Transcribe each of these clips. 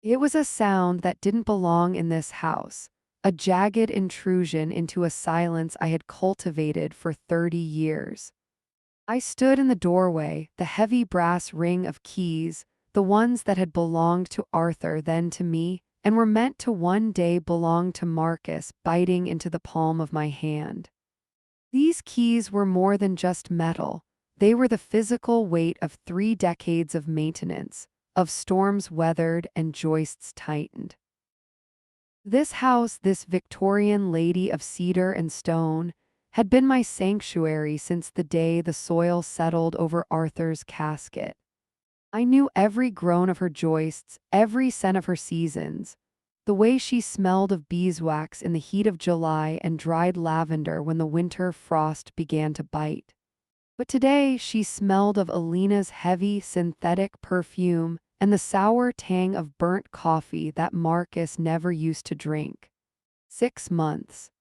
It was a sound that didn't belong in this house, a jagged intrusion into a silence I had cultivated for 30 years. I stood in the doorway, the heavy brass ring of keys, the ones that had belonged to Arthur, then to me, and were meant to one day belong to Marcus, biting into the palm of my hand. These keys were more than just metal. They were the physical weight of 3 decades of maintenance, of storms weathered and joists tightened. This house, this Victorian lady of cedar and stone, had been my sanctuary since the day the soil settled over Arthur's casket. I knew every groan of her joists, every scent of her seasons, the way she smelled of beeswax in the heat of July and dried lavender when the winter frost began to bite. But today she smelled of Alina's heavy synthetic perfume and the sour tang of burnt coffee that Marcus never used to drink. 6 months.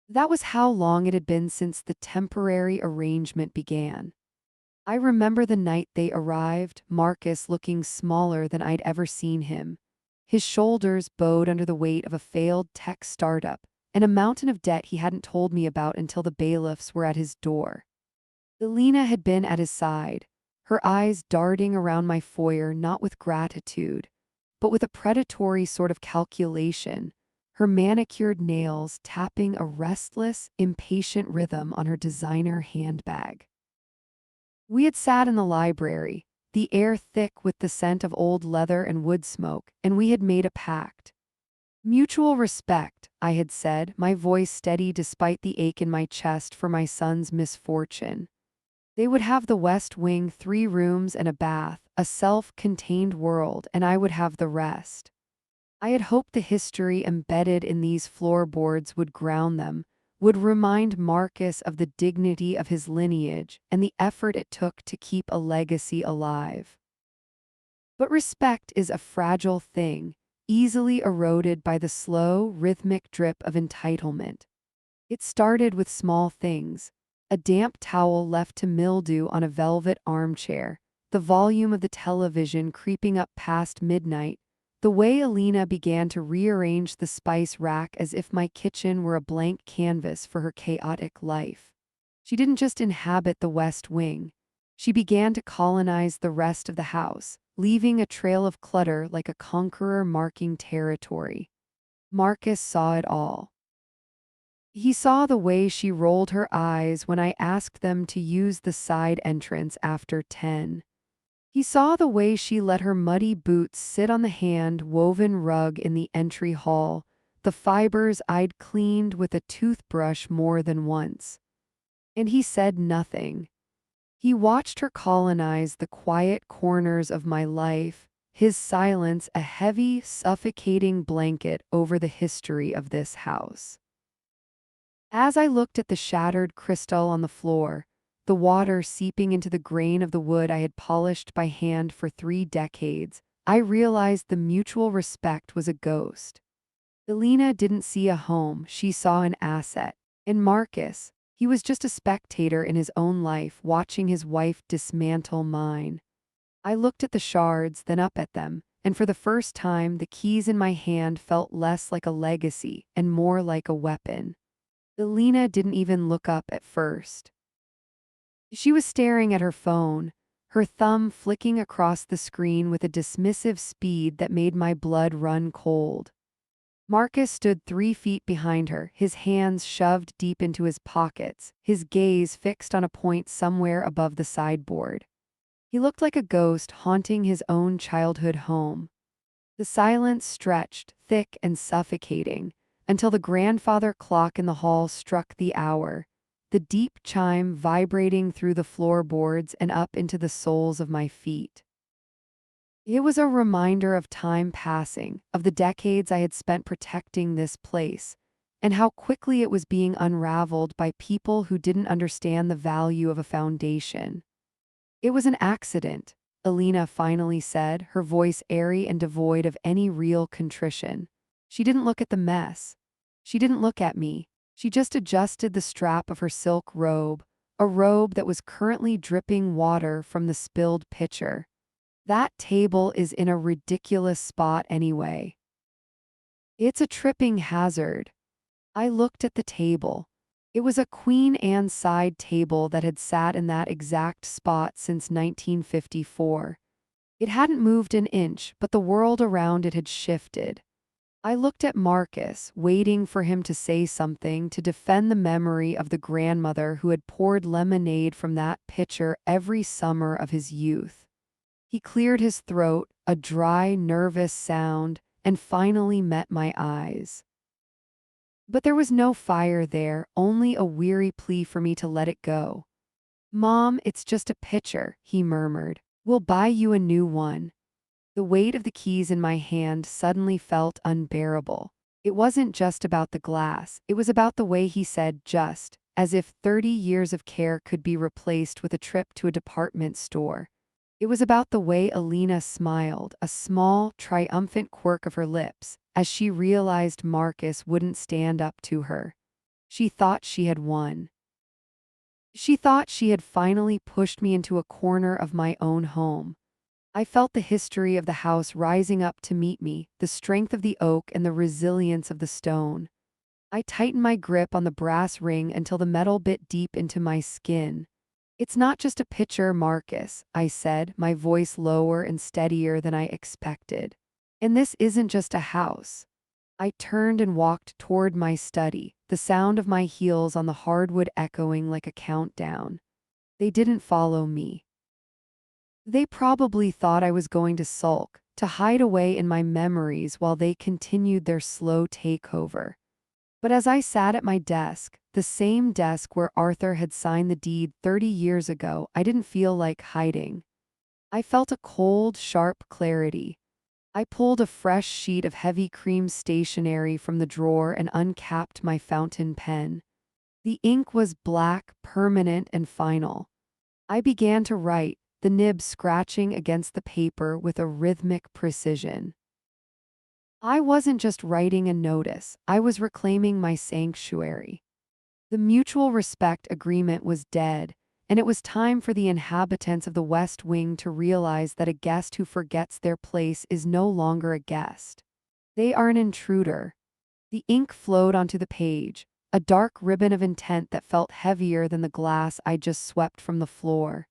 That was how long it had been since the temporary arrangement began. I remember the night they arrived, Marcus looking smaller than I'd ever seen him, his shoulders bowed under the weight of a failed tech startup and a mountain of debt he hadn't told me about until the bailiffs were at his door. Alina had been at his side, her eyes darting around my foyer not with gratitude, but with a predatory sort of calculation, her manicured nails tapping a restless, impatient rhythm on her designer handbag. We had sat in the library, the air thick with the scent of old leather and wood smoke, and we had made a pact. Mutual respect, I had said, my voice steady despite the ache in my chest for my son's misfortune. They would have the West Wing, 3 rooms and a bath, a self-contained world, and I would have the rest. I had hoped the history embedded in these floorboards would ground them, would remind Marcus of the dignity of his lineage and the effort it took to keep a legacy alive. But respect is a fragile thing, easily eroded by the slow, rhythmic drip of entitlement. It started with small things: a damp towel left to mildew on a velvet armchair, the volume of the television creeping up past midnight, the way Alina began to rearrange the spice rack as if my kitchen were a blank canvas for her chaotic life. She didn't just inhabit the West Wing. She began to colonize the rest of the house, leaving a trail of clutter like a conqueror marking territory. Marcus saw it all. He saw the way she rolled her eyes when I asked them to use the side entrance after 10. He saw the way she let her muddy boots sit on the hand-woven rug in the entry hall, the fibers I'd cleaned with a toothbrush more than once. And he said nothing. He watched her colonize the quiet corners of my life, his silence a heavy, suffocating blanket over the history of this house. As I looked at the shattered crystal on the floor, the water seeping into the grain of the wood I had polished by hand for 3 decades, I realized the mutual respect was a ghost. Alina didn't see a home, she saw an asset. And Marcus, he was just a spectator in his own life, watching his wife dismantle mine. I looked at the shards, then up at them, and for the first time the keys in my hand felt less like a legacy and more like a weapon. Alina didn't even look up at first. She was staring at her phone, her thumb flicking across the screen with a dismissive speed that made my blood run cold. Marcus stood 3 feet behind her, his hands shoved deep into his pockets, his gaze fixed on a point somewhere above the sideboard. He looked like a ghost haunting his own childhood home. The silence stretched, thick and suffocating, until the grandfather clock in the hall struck the hour, the deep chime vibrating through the floorboards and up into the soles of my feet. It was a reminder of time passing, of the decades I had spent protecting this place, and how quickly it was being unraveled by people who didn't understand the value of a foundation. "It was an accident," Alina finally said, her voice airy and devoid of any real contrition. She didn't look at the mess. She didn't look at me. She just adjusted the strap of her silk robe, a robe that was currently dripping water from the spilled pitcher. That table is in a ridiculous spot anyway. It's a tripping hazard. I looked at the table. It was a Queen Anne side table that had sat in that exact spot since 1954. It hadn't moved an inch, but the world around it had shifted. I looked at Marcus, waiting for him to say something to defend the memory of the grandmother who had poured lemonade from that pitcher every summer of his youth. He cleared his throat, a dry, nervous sound, and finally met my eyes. But there was no fire there, only a weary plea for me to let it go. "Mom, it's just a pitcher," he murmured. "We'll buy you a new one." The weight of the keys in my hand suddenly felt unbearable. It wasn't just about the glass, it was about the way he said just, as if 30 years of care could be replaced with a trip to a department store. It was about the way Alina smiled, a small, triumphant quirk of her lips, as she realized Marcus wouldn't stand up to her. She thought she had won. She thought she had finally pushed me into a corner of my own home. I felt the history of the house rising up to meet me, the strength of the oak and the resilience of the stone. I tightened my grip on the brass ring until the metal bit deep into my skin. "It's not just a pitcher, Marcus," I said, my voice lower and steadier than I expected. "And this isn't just a house." I turned and walked toward my study, the sound of my heels on the hardwood echoing like a countdown. They didn't follow me. They probably thought I was going to sulk, to hide away in my memories while they continued their slow takeover. But as I sat at my desk, the same desk where Arthur had signed the deed 30 years ago, I didn't feel like hiding. I felt a cold, sharp clarity. I pulled a fresh sheet of heavy cream stationery from the drawer and uncapped my fountain pen. The ink was black, permanent, and final. I began to write, the nib scratching against the paper with a rhythmic precision. I wasn't just writing a notice, I was reclaiming my sanctuary. The mutual respect agreement was dead, and it was time for the inhabitants of the West Wing to realize that a guest who forgets their place is no longer a guest. They are an intruder. The ink flowed onto the page, a dark ribbon of intent that felt heavier than the glass I just swept from the floor.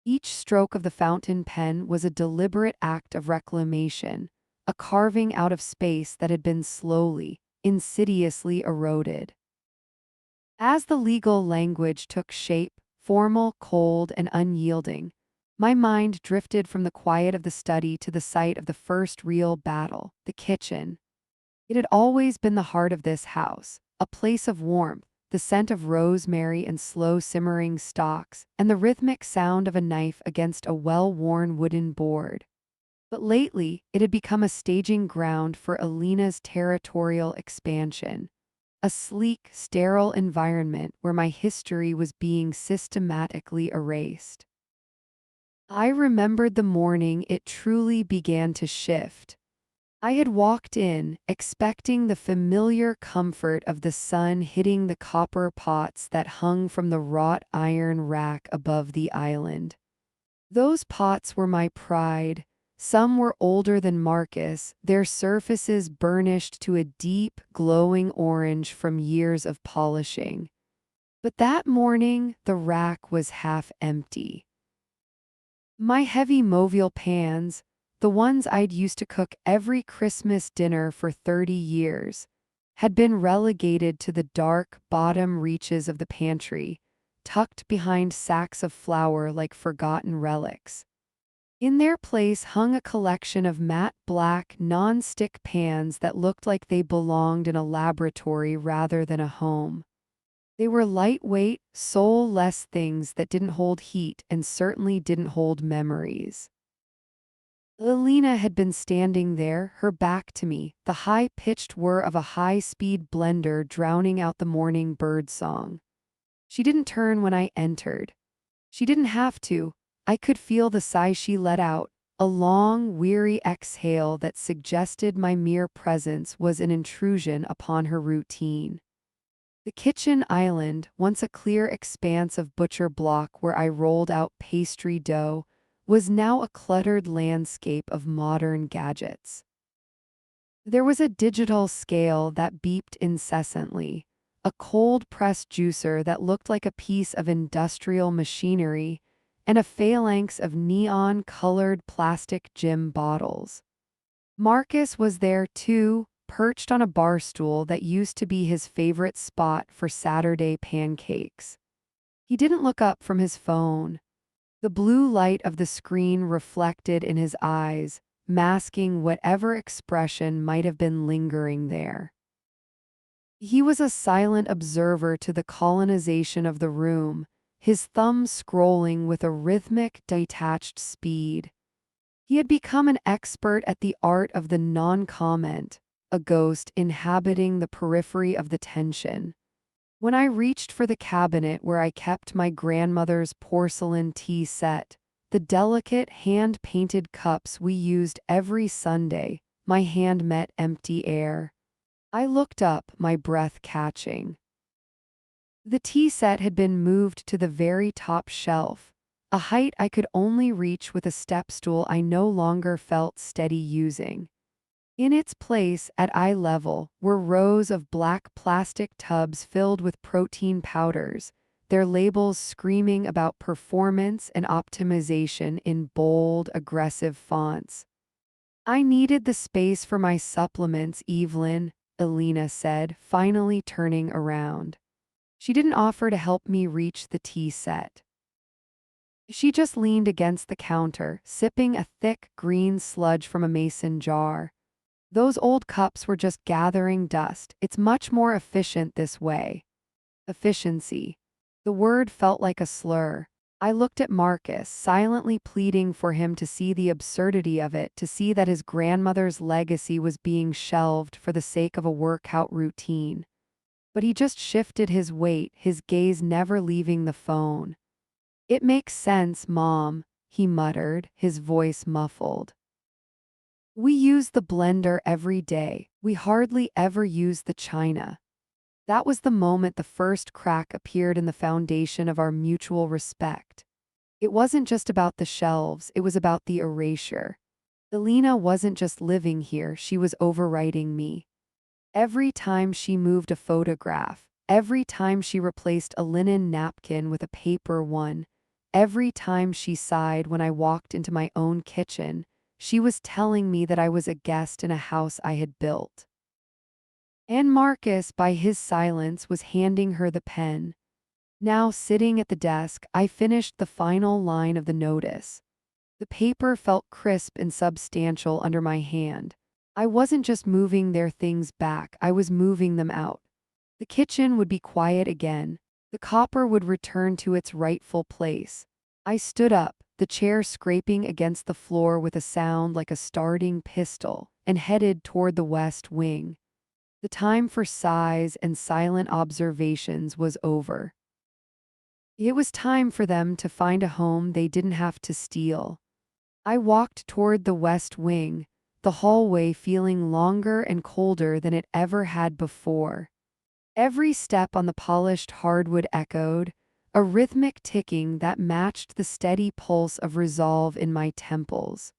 Each stroke of the fountain pen was a deliberate act of reclamation, a carving out of space that had been slowly, insidiously eroded. As the legal language took shape, formal, cold, and unyielding, my mind drifted from the quiet of the study to the site of the first real battle, the kitchen. It had always been the heart of this house, a place of warmth, the scent of rosemary and slow simmering stalks, and the rhythmic sound of a knife against a well-worn wooden board. But lately, it had become a staging ground for Alina's territorial expansion, a sleek, sterile environment where my history was being systematically erased. I remembered the morning it truly began to shift. I had walked in, expecting the familiar comfort of the sun hitting the copper pots that hung from the wrought iron rack above the island. Those pots were my pride. Some were older than Marcus, their surfaces burnished to a deep, glowing orange from years of polishing. But that morning, the rack was half empty. My heavy Mobile pans, the ones I'd used to cook every Christmas dinner for 30 years, had been relegated to the dark bottom reaches of the pantry, tucked behind sacks of flour like forgotten relics. In their place hung a collection of matte black non-stick pans that looked like they belonged in a laboratory rather than a home. They were lightweight, soulless things that didn't hold heat and certainly didn't hold memories. Alina had been standing there, her back to me, the high-pitched whir of a high-speed blender drowning out the morning bird song. She didn't turn when I entered. She didn't have to. I could feel the sigh she let out, a long, weary exhale that suggested my mere presence was an intrusion upon her routine. The kitchen island, once a clear expanse of butcher block where I rolled out pastry dough, was now a cluttered landscape of modern gadgets. There was a digital scale that beeped incessantly, a cold-pressed juicer that looked like a piece of industrial machinery, and a phalanx of neon-colored plastic gym bottles. Marcus was there too, perched on a bar stool that used to be his favorite spot for Saturday pancakes. He didn't look up from his phone. The blue light of the screen reflected in his eyes, masking whatever expression might have been lingering there. He was a silent observer to the colonization of the room, his thumb scrolling with a rhythmic, detached speed. He had become an expert at the art of the non-comment, a ghost inhabiting the periphery of the tension. When I reached for the cabinet where I kept my grandmother's porcelain tea set, the delicate hand-painted cups we used every Sunday, my hand met empty air. I looked up, my breath catching. The tea set had been moved to the very top shelf, a height I could only reach with a step stool I no longer felt steady using. In its place, at eye level, were rows of black plastic tubs filled with protein powders, their labels screaming about performance and optimization in bold, aggressive fonts. "I needed the space for my supplements, Evelyn," Elena said, finally turning around. She didn't offer to help me reach the tea set. She just leaned against the counter, sipping a thick, green sludge from a mason jar. "Those old cups were just gathering dust. It's much more efficient this way." Efficiency. The word felt like a slur. I looked at Marcus, silently pleading for him to see the absurdity of it, to see that his grandmother's legacy was being shelved for the sake of a workout routine. But he just shifted his weight, his gaze never leaving the phone. "It makes sense, Mom," he muttered, his voice muffled. "We use the blender every day. We hardly ever use the china." That was the moment the first crack appeared in the foundation of our mutual respect. It wasn't just about the shelves, it was about the erasure. Elena wasn't just living here, she was overwriting me. Every time she moved a photograph, every time she replaced a linen napkin with a paper one, every time she sighed when I walked into my own kitchen, she was telling me that I was a guest in a house I had built. And Marcus, by his silence, was handing her the pen. Now, sitting at the desk, I finished the final line of the notice. The paper felt crisp and substantial under my hand. I wasn't just moving their things back, I was moving them out. The kitchen would be quiet again. The copper would return to its rightful place. I stood up, the chair scraping against the floor with a sound like a starting pistol, and headed toward the west wing. The time for sighs and silent observations was over. It was time for them to find a home they didn't have to steal. I walked toward the west wing, the hallway feeling longer and colder than it ever had before. Every step on the polished hardwood echoed, a rhythmic ticking that matched the steady pulse of resolve in my temples.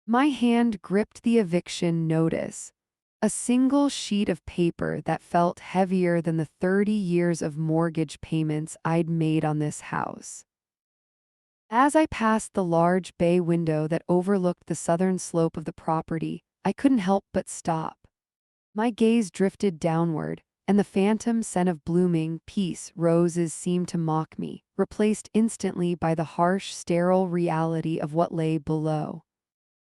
My hand gripped the eviction notice, a single sheet of paper that felt heavier than the 30 years of mortgage payments I'd made on this house. As I passed the large bay window that overlooked the southern slope of the property, I couldn't help but stop. My gaze drifted downward, and the phantom scent of blooming peace roses seemed to mock me, replaced instantly by the harsh, sterile reality of what lay below.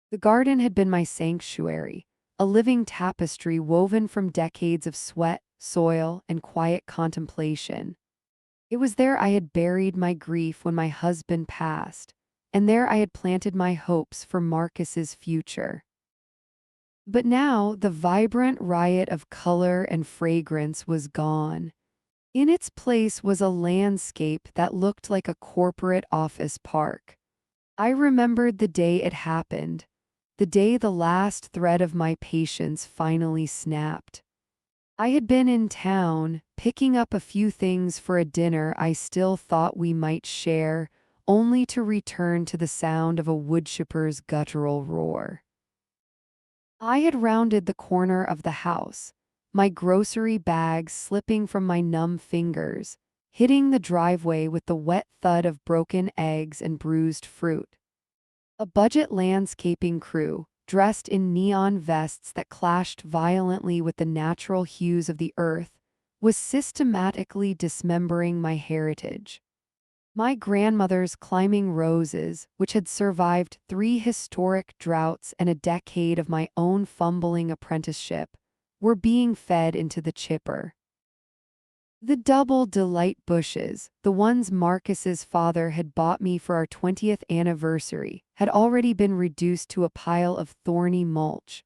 The garden had been my sanctuary, a living tapestry woven from decades of sweat, soil, and quiet contemplation. It was there I had buried my grief when my husband passed, and there I had planted my hopes for Marcus's future. But now the vibrant riot of color and fragrance was gone. In its place was a landscape that looked like a corporate office park. I remembered the day it happened, the day the last thread of my patience finally snapped. I had been in town, picking up a few things for a dinner I still thought we might share, only to return to the sound of a woodchipper's guttural roar. I had rounded the corner of the house, my grocery bag slipping from my numb fingers, hitting the driveway with the wet thud of broken eggs and bruised fruit. A budget landscaping crew, dressed in neon vests that clashed violently with the natural hues of the earth, was systematically dismembering my heritage. My grandmother's climbing roses, which had survived 3 historic droughts and a decade of my own fumbling apprenticeship, were being fed into the chipper. The double delight bushes, the ones Marcus's father had bought me for our 20th anniversary, had already been reduced to a pile of thorny mulch.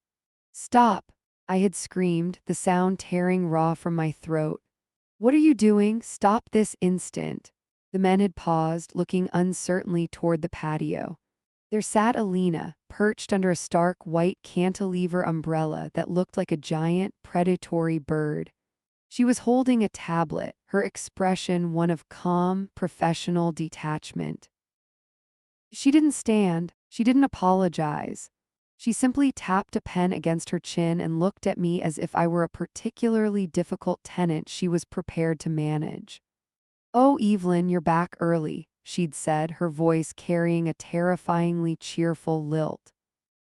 "Stop!" I had screamed, the sound tearing raw from my throat. "What are you doing? Stop this instant!" The men had paused, looking uncertainly toward the patio. There sat Alina, perched under a stark white cantilever umbrella that looked like a giant, predatory bird. She was holding a tablet, her expression one of calm, professional detachment. She didn't stand, she didn't apologize. She simply tapped a pen against her chin and looked at me as if I were a particularly difficult tenant she was prepared to manage. "Oh, Evelyn, you're back early," she'd said, her voice carrying a terrifyingly cheerful lilt.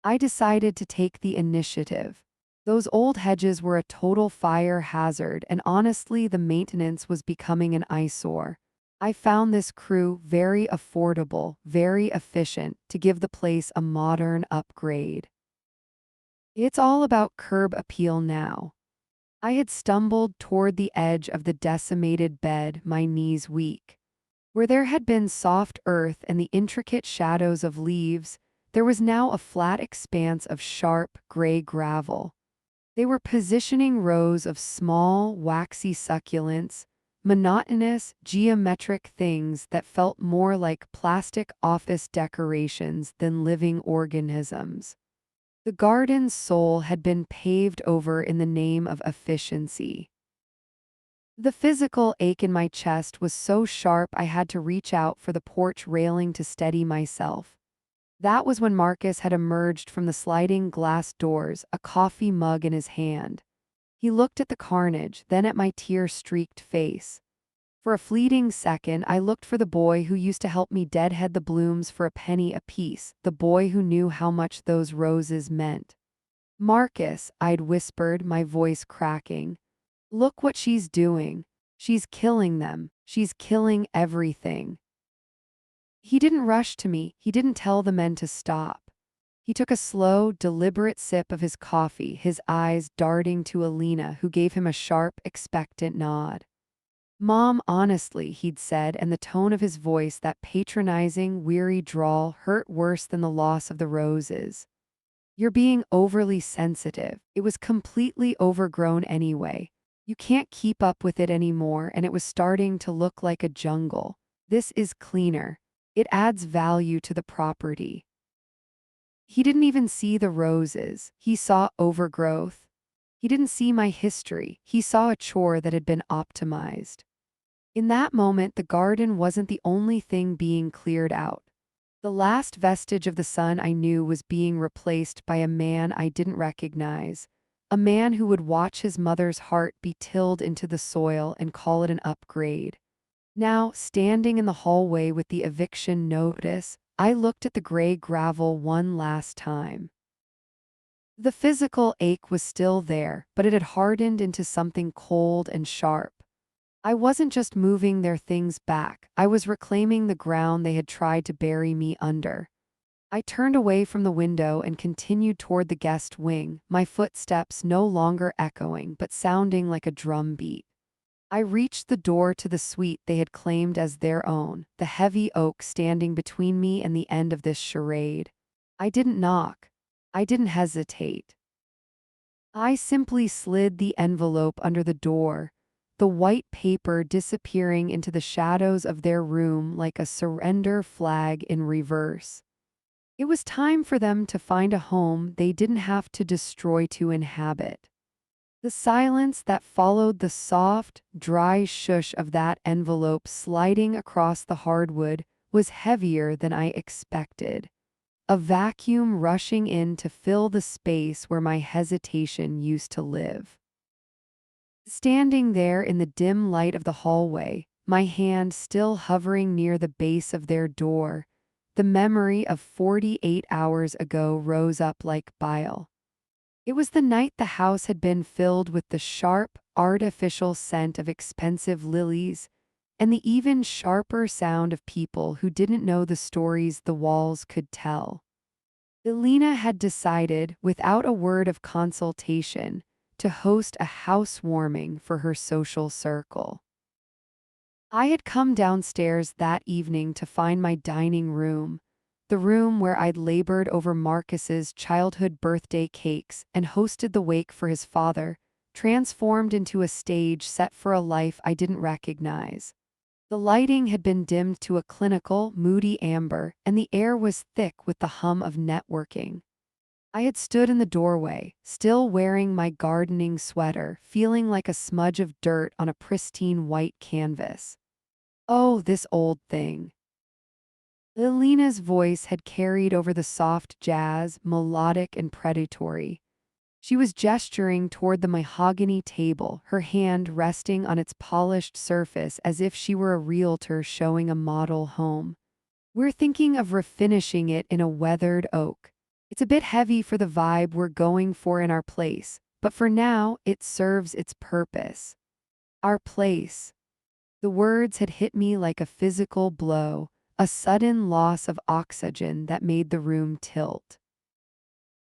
I decided to take the initiative. Those old hedges were a total fire hazard, and honestly, the maintenance was becoming an eyesore. I found this crew very affordable, very efficient, to give the place a modern upgrade. It's all about curb appeal now. I had stumbled toward the edge of the decimated bed, my knees weak. Where there had been soft earth and the intricate shadows of leaves, there was now a flat expanse of sharp, gray gravel. They were positioning rows of small, waxy succulents, monotonous, geometric things that felt more like plastic office decorations than living organisms. The garden's soul had been paved over in the name of efficiency. The physical ache in my chest was so sharp I had to reach out for the porch railing to steady myself. That was when Marcus had emerged from the sliding glass doors, a coffee mug in his hand. He looked at the carnage, then at my tear-streaked face. For a fleeting second, I looked for the boy who used to help me deadhead the blooms for a penny apiece, the boy who knew how much those roses meant. "Marcus," I'd whispered, my voice cracking. "Look what she's doing. She's killing them. She's killing everything." He didn't rush to me. He didn't tell the men to stop. He took a slow, deliberate sip of his coffee, his eyes darting to Alina, who gave him a sharp, expectant nod. "Mom, honestly," he'd said, and the tone of his voice, that patronizing, weary drawl, hurt worse than the loss of the roses. "You're being overly sensitive. It was completely overgrown anyway. You can't keep up with it anymore, and it was starting to look like a jungle. This is cleaner. It adds value to the property." He didn't even see the roses. He saw overgrowth. He didn't see my history. He saw a chore that had been optimized. In that moment, the garden wasn't the only thing being cleared out. The last vestige of the son I knew was being replaced by a man I didn't recognize, a man who would watch his mother's heart be tilled into the soil and call it an upgrade. Now, standing in the hallway with the eviction notice, I looked at the gray gravel one last time. The physical ache was still there, but it had hardened into something cold and sharp. I wasn't just moving their things back, I was reclaiming the ground they had tried to bury me under. I turned away from the window and continued toward the guest wing, my footsteps no longer echoing but sounding like a drum beat. I reached the door to the suite they had claimed as their own, the heavy oak standing between me and the end of this charade. I didn't knock. I didn't hesitate. I simply slid the envelope under the door, the white paper disappearing into the shadows of their room like a surrender flag in reverse. It was time for them to find a home they didn't have to destroy to inhabit. The silence that followed the soft, dry shush of that envelope sliding across the hardwood was heavier than I expected. A vacuum rushing in to fill the space where my hesitation used to live. Standing there in the dim light of the hallway, my hand still hovering near the base of their door, the memory of 48 hours ago rose up like bile. It was the night the house had been filled with the sharp, artificial scent of expensive lilies, and the even sharper sound of people who didn't know the stories the walls could tell. Elena had decided, without a word of consultation, to host a housewarming for her social circle. I had come downstairs that evening to find my dining room, the room where I'd labored over Marcus's childhood birthday cakes and hosted the wake for his father, transformed into a stage set for a life I didn't recognize. The lighting had been dimmed to a clinical, moody amber, and the air was thick with the hum of networking. I had stood in the doorway, still wearing my gardening sweater, feeling like a smudge of dirt on a pristine white canvas. Oh, this old thing. Elena's voice had carried over the soft jazz, melodic and predatory. She was gesturing toward the mahogany table, her hand resting on its polished surface as if she were a realtor showing a model home. We're thinking of refinishing it in a weathered oak. It's a bit heavy for the vibe we're going for in our place, but for now, it serves its purpose. Our place. The words had hit me like a physical blow, a sudden loss of oxygen that made the room tilt.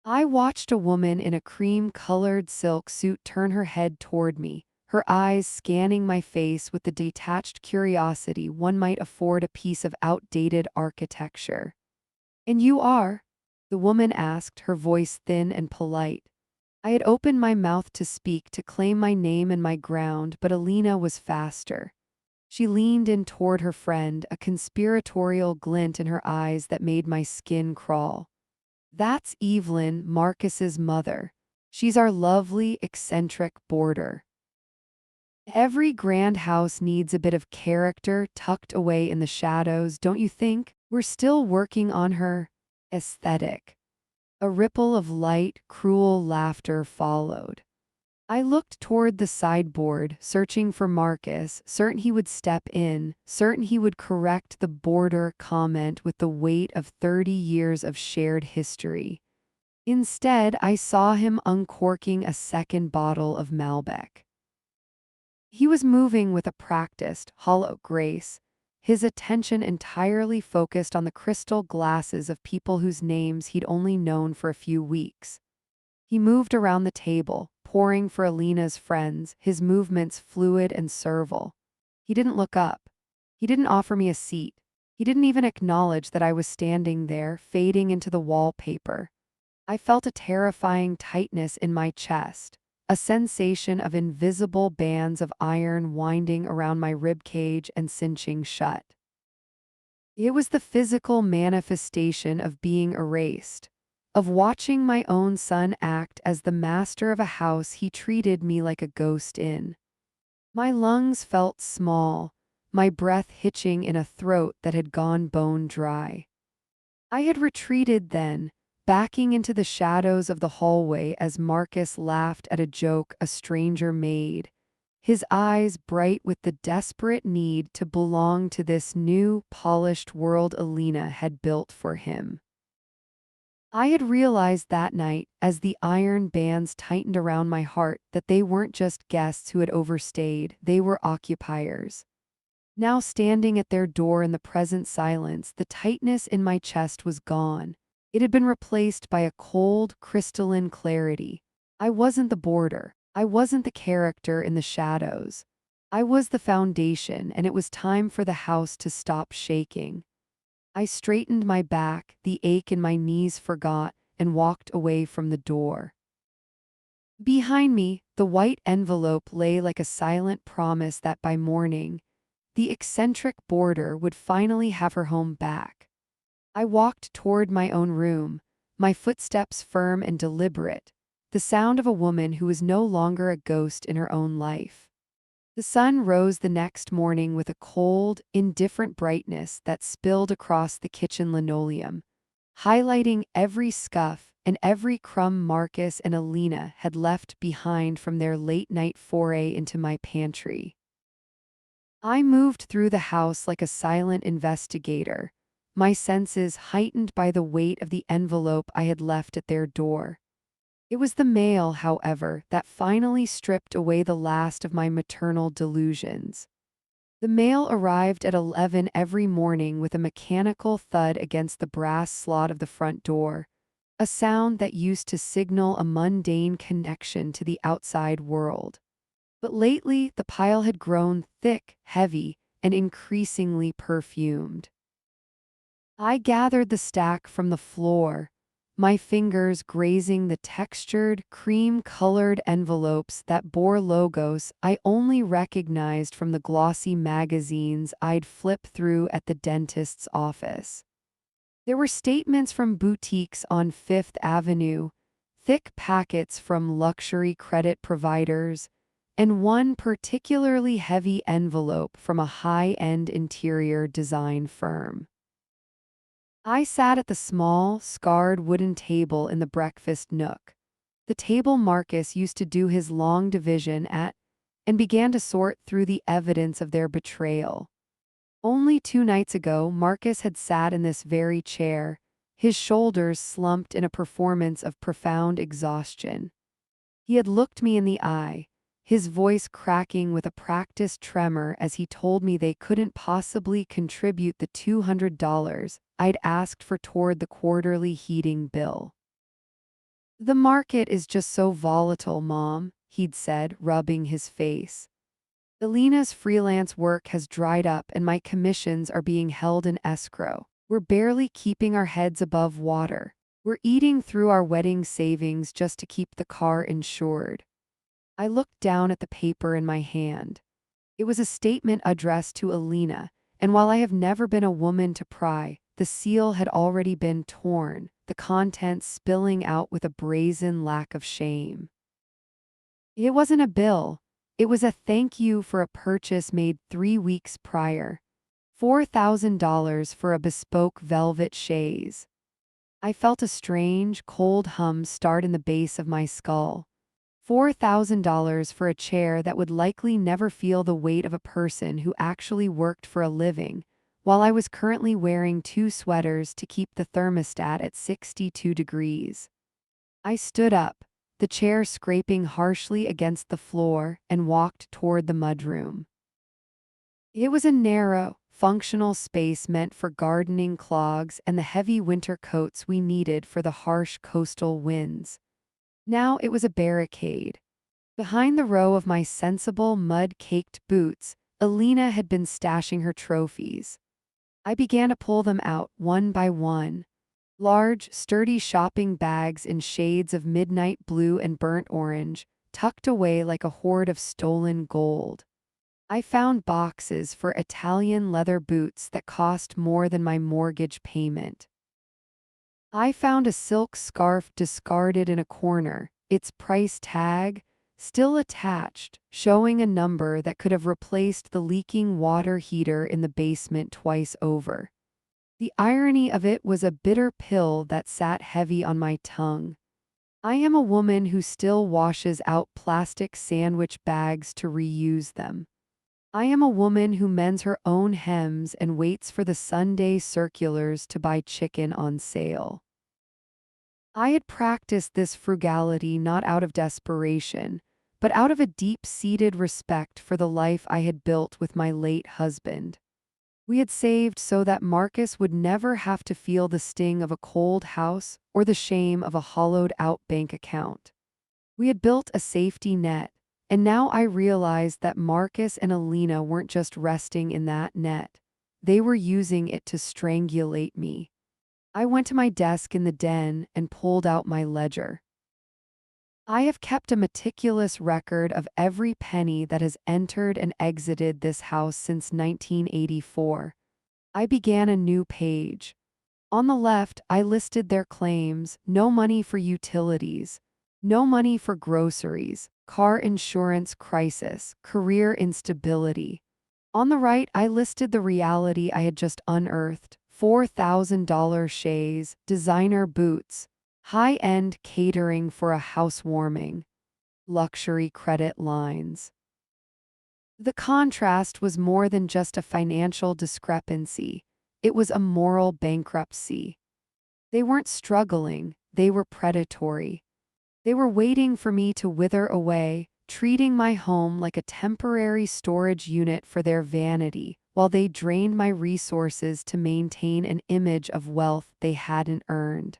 I watched a woman in a cream-colored silk suit turn her head toward me, her eyes scanning my face with the detached curiosity one might afford a piece of outdated architecture. "And you are?" the woman asked, her voice thin and polite. I had opened my mouth to speak, to claim my name and my ground, but Elena was faster. She leaned in toward her friend, a conspiratorial glint in her eyes that made my skin crawl. "That's Evelyn, Marcus's mother. She's our lovely, eccentric boarder. Every grand house needs a bit of character tucked away in the shadows, don't you think? We're still working on her aesthetic." A ripple of light, cruel laughter followed. I looked toward the sideboard, searching for Marcus, certain he would step in, certain he would correct the border comment with the weight of 30 years of shared history. Instead, I saw him uncorking a second bottle of Malbec. He was moving with a practiced, hollow grace, his attention entirely focused on the crystal glasses of people whose names he'd only known for a few weeks. He moved around the table, pouring for Elena's friends, his movements fluid and servile. He didn't look up. He didn't offer me a seat. He didn't even acknowledge that I was standing there, fading into the wallpaper. I felt a terrifying tightness in my chest, a sensation of invisible bands of iron winding around my ribcage and cinching shut. It was the physical manifestation of being erased, of watching my own son act as the master of a house he treated me like a ghost in. My lungs felt small, my breath hitching in a throat that had gone bone dry. I had retreated then, backing into the shadows of the hallway as Marcus laughed at a joke a stranger made, his eyes bright with the desperate need to belong to this new, polished world Elena had built for him. I had realized that night, as the iron bands tightened around my heart, that they weren't just guests who had overstayed, they were occupiers. Now standing at their door in the present silence, the tightness in my chest was gone. It had been replaced by a cold, crystalline clarity. I wasn't the boarder. I wasn't the character in the shadows. I was the foundation, and it was time for the house to stop shaking. I straightened my back, the ache in my knees forgot, and walked away from the door. Behind me, the white envelope lay like a silent promise that by morning, the eccentric boarder would finally have her home back. I walked toward my own room, my footsteps firm and deliberate, the sound of a woman who was no longer a ghost in her own life. The sun rose the next morning with a cold, indifferent brightness that spilled across the kitchen linoleum, highlighting every scuff and every crumb Marcus and Alina had left behind from their late-night foray into my pantry. I moved through the house like a silent investigator, my senses heightened by the weight of the envelope I had left at their door. It was the mail, however, that finally stripped away the last of my maternal delusions. The mail arrived at 11 every morning with a mechanical thud against the brass slot of the front door, a sound that used to signal a mundane connection to the outside world. But lately, the pile had grown thick, heavy, and increasingly perfumed. I gathered the stack from the floor, my fingers grazing the textured, cream-colored envelopes that bore logos I only recognized from the glossy magazines I'd flip through at the dentist's office. There were statements from boutiques on Fifth Avenue, thick packets from luxury credit providers, and one particularly heavy envelope from a high-end interior design firm. I sat at the small, scarred wooden table in the breakfast nook, the table Marcus used to do his long division at, and began to sort through the evidence of their betrayal. Only 2 nights ago, Marcus had sat in this very chair, his shoulders slumped in a performance of profound exhaustion. He had looked me in the eye, his voice cracking with a practiced tremor as he told me they couldn't possibly contribute the $200 I'd asked for toward the quarterly heating bill. "The market is just so volatile, Mom," he'd said, rubbing his face. "Alina's freelance work has dried up and my commissions are being held in escrow. We're barely keeping our heads above water. We're eating through our wedding savings just to keep the car insured." I looked down at the paper in my hand. It was a statement addressed to Alina, and while I have never been a woman to pry, the seal had already been torn, the contents spilling out with a brazen lack of shame. It wasn't a bill. It was a thank you for a purchase made 3 weeks prior. $4,000 for a bespoke velvet chaise. I felt a strange, cold hum start in the base of my skull. $4,000 for a chair that would likely never feel the weight of a person who actually worked for a living, while I was currently wearing 2 sweaters to keep the thermostat at 62 degrees. I stood up, the chair scraping harshly against the floor, and walked toward the mudroom. It was a narrow, functional space meant for gardening clogs and the heavy winter coats we needed for the harsh coastal winds. Now it was a barricade. Behind the row of my sensible, mud-caked boots, Alina had been stashing her trophies. I began to pull them out one by one. Large, sturdy shopping bags in shades of midnight blue and burnt orange, tucked away like a hoard of stolen gold. I found boxes for Italian leather boots that cost more than my mortgage payment. I found a silk scarf discarded in a corner, its price tag still attached, showing a number that could have replaced the leaking water heater in the basement twice over. The irony of it was a bitter pill that sat heavy on my tongue. I am a woman who still washes out plastic sandwich bags to reuse them. I am a woman who mends her own hems and waits for the Sunday circulars to buy chicken on sale. I had practiced this frugality not out of desperation, but out of a deep-seated respect for the life I had built with my late husband. We had saved so that Marcus would never have to feel the sting of a cold house or the shame of a hollowed-out bank account. We had built a safety net, and now I realized that Marcus and Alina weren't just resting in that net. They were using it to strangulate me. I went to my desk in the den and pulled out my ledger. I have kept a meticulous record of every penny that has entered and exited this house since 1984. I began a new page. On the left, I listed their claims: no money for utilities, no money for groceries, car insurance crisis, career instability. On the right, I listed the reality I had just unearthed: $4,000 chaise, designer boots, high-end catering for a housewarming, luxury credit lines. The contrast was more than just a financial discrepancy. It was a moral bankruptcy. They weren't struggling, they were predatory. They were waiting for me to wither away, treating my home like a temporary storage unit for their vanity, while they drained my resources to maintain an image of wealth they hadn't earned.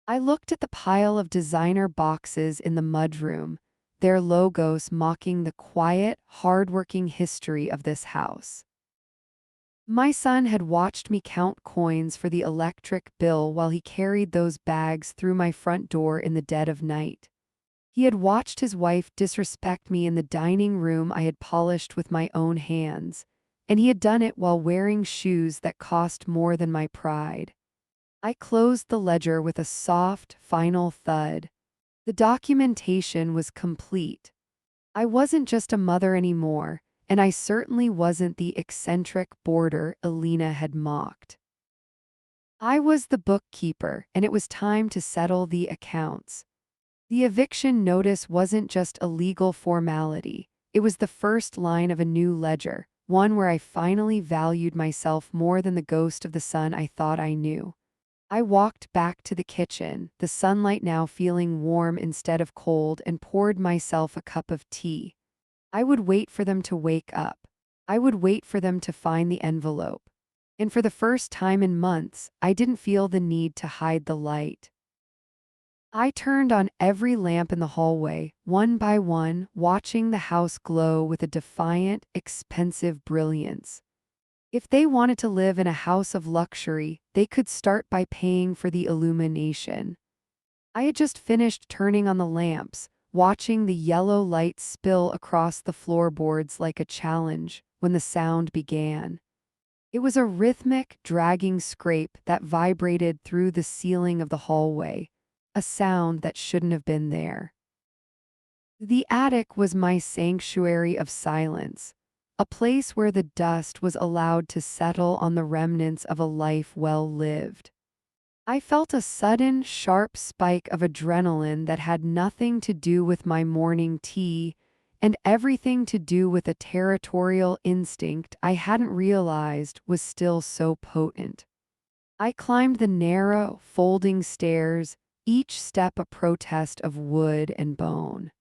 I looked at the pile of designer boxes in the mudroom, their logos mocking the quiet, hard-working history of this house. My son had watched me count coins for the electric bill while he carried those bags through my front door in the dead of night. He had watched his wife disrespect me in the dining room I had polished with my own hands, and he had done it while wearing shoes that cost more than my pride. I closed the ledger with a soft, final thud. The documentation was complete. I wasn't just a mother anymore, and I certainly wasn't the eccentric boarder Alina had mocked. I was the bookkeeper, and it was time to settle the accounts. The eviction notice wasn't just a legal formality, it was the first line of a new ledger, one where I finally valued myself more than the ghost of the son I thought I knew. I walked back to the kitchen, the sunlight now feeling warm instead of cold, and poured myself a cup of tea. I would wait for them to wake up. I would wait for them to find the envelope. And for the first time in months, I didn't feel the need to hide the light. I turned on every lamp in the hallway, one by one, watching the house glow with a defiant, expensive brilliance. If they wanted to live in a house of luxury, they could start by paying for the illumination. I had just finished turning on the lamps, watching the yellow light spill across the floorboards like a challenge, when the sound began. It was a rhythmic, dragging scrape that vibrated through the ceiling of the hallway, a sound that shouldn't have been there. The attic was my sanctuary of silence, a place where the dust was allowed to settle on the remnants of a life well lived. I felt a sudden, sharp spike of adrenaline that had nothing to do with my morning tea and everything to do with a territorial instinct I hadn't realized was still so potent. I climbed the narrow, folding stairs, each step a protest of wood and bone.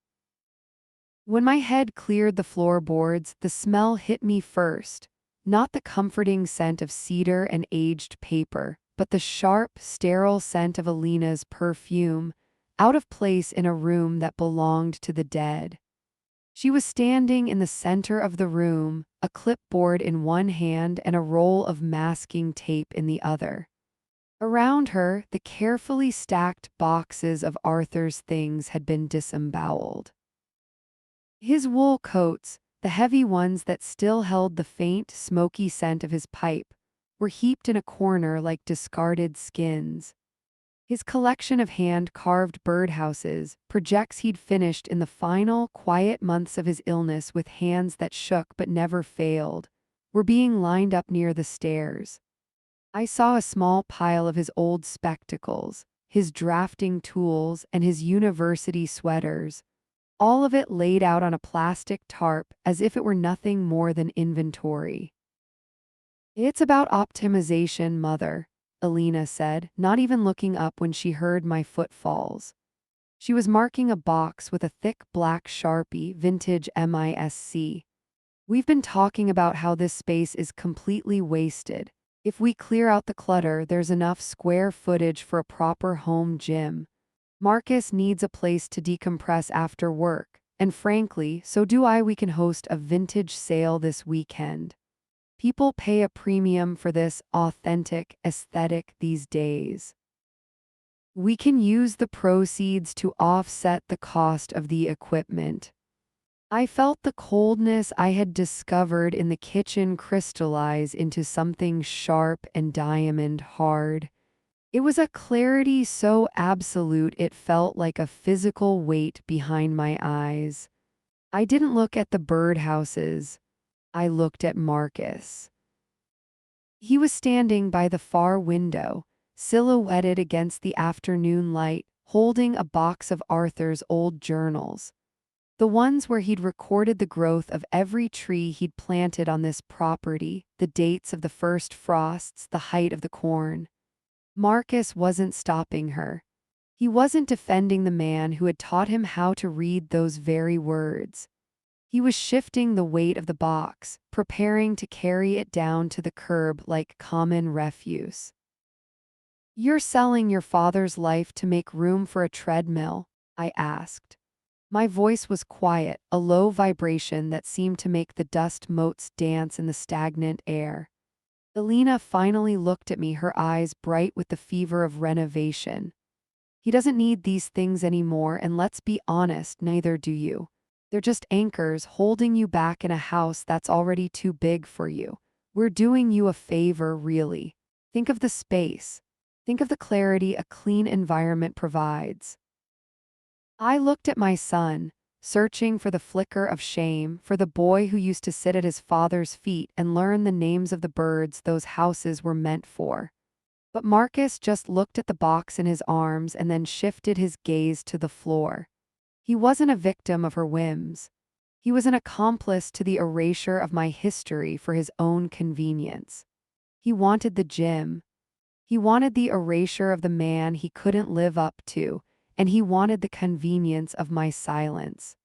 When my head cleared the floorboards, the smell hit me first, not the comforting scent of cedar and aged paper, but the sharp, sterile scent of Alina's perfume, out of place in a room that belonged to the dead. She was standing in the center of the room, a clipboard in one hand and a roll of masking tape in the other. Around her, the carefully stacked boxes of Arthur's things had been disemboweled. His wool coats, the heavy ones that still held the faint, smoky scent of his pipe, were heaped in a corner like discarded skins. His collection of hand-carved birdhouses, projects he'd finished in the final, quiet months of his illness with hands that shook but never failed, were being lined up near the stairs. I saw a small pile of his old spectacles, his drafting tools, and his university sweaters, all of it laid out on a plastic tarp as if it were nothing more than inventory. "It's about optimization, Mother," Alina said, not even looking up when she heard my footfalls. She was marking a box with a thick black Sharpie, vintage MISC. "We've been talking about how this space is completely wasted. If we clear out the clutter, there's enough square footage for a proper home gym. Marcus needs a place to decompress after work, and frankly, so do I. We can host a vintage sale this weekend. People pay a premium for this authentic aesthetic these days. We can use the proceeds to offset the cost of the equipment." I felt the coldness I had discovered in the kitchen crystallize into something sharp and diamond hard. It was a clarity so absolute it felt like a physical weight behind my eyes. I didn't look at the birdhouses. I looked at Marcus. He was standing by the far window, silhouetted against the afternoon light, holding a box of Arthur's old journals. The ones where he'd recorded the growth of every tree he'd planted on this property, the dates of the first frosts, the height of the corn. Marcus wasn't stopping her. He wasn't defending the man who had taught him how to read those very words. He was shifting the weight of the box, preparing to carry it down to the curb like common refuse. "You're selling your father's life to make room for a treadmill?" I asked. My voice was quiet, a low vibration that seemed to make the dust motes dance in the stagnant air. Elena finally looked at me, her eyes bright with the fever of renovation. "He doesn't need these things anymore, and let's be honest, neither do you. They're just anchors holding you back in a house that's already too big for you. We're doing you a favor, really. Think of the space. Think of the clarity a clean environment provides." I looked at my son, searching for the flicker of shame, for the boy who used to sit at his father's feet and learn the names of the birds those houses were meant for. But Marcus just looked at the box in his arms and then shifted his gaze to the floor. He wasn't a victim of her whims. He was an accomplice to the erasure of my history for his own convenience. He wanted the gym. He wanted the erasure of the man he couldn't live up to, and he wanted the convenience of my silence.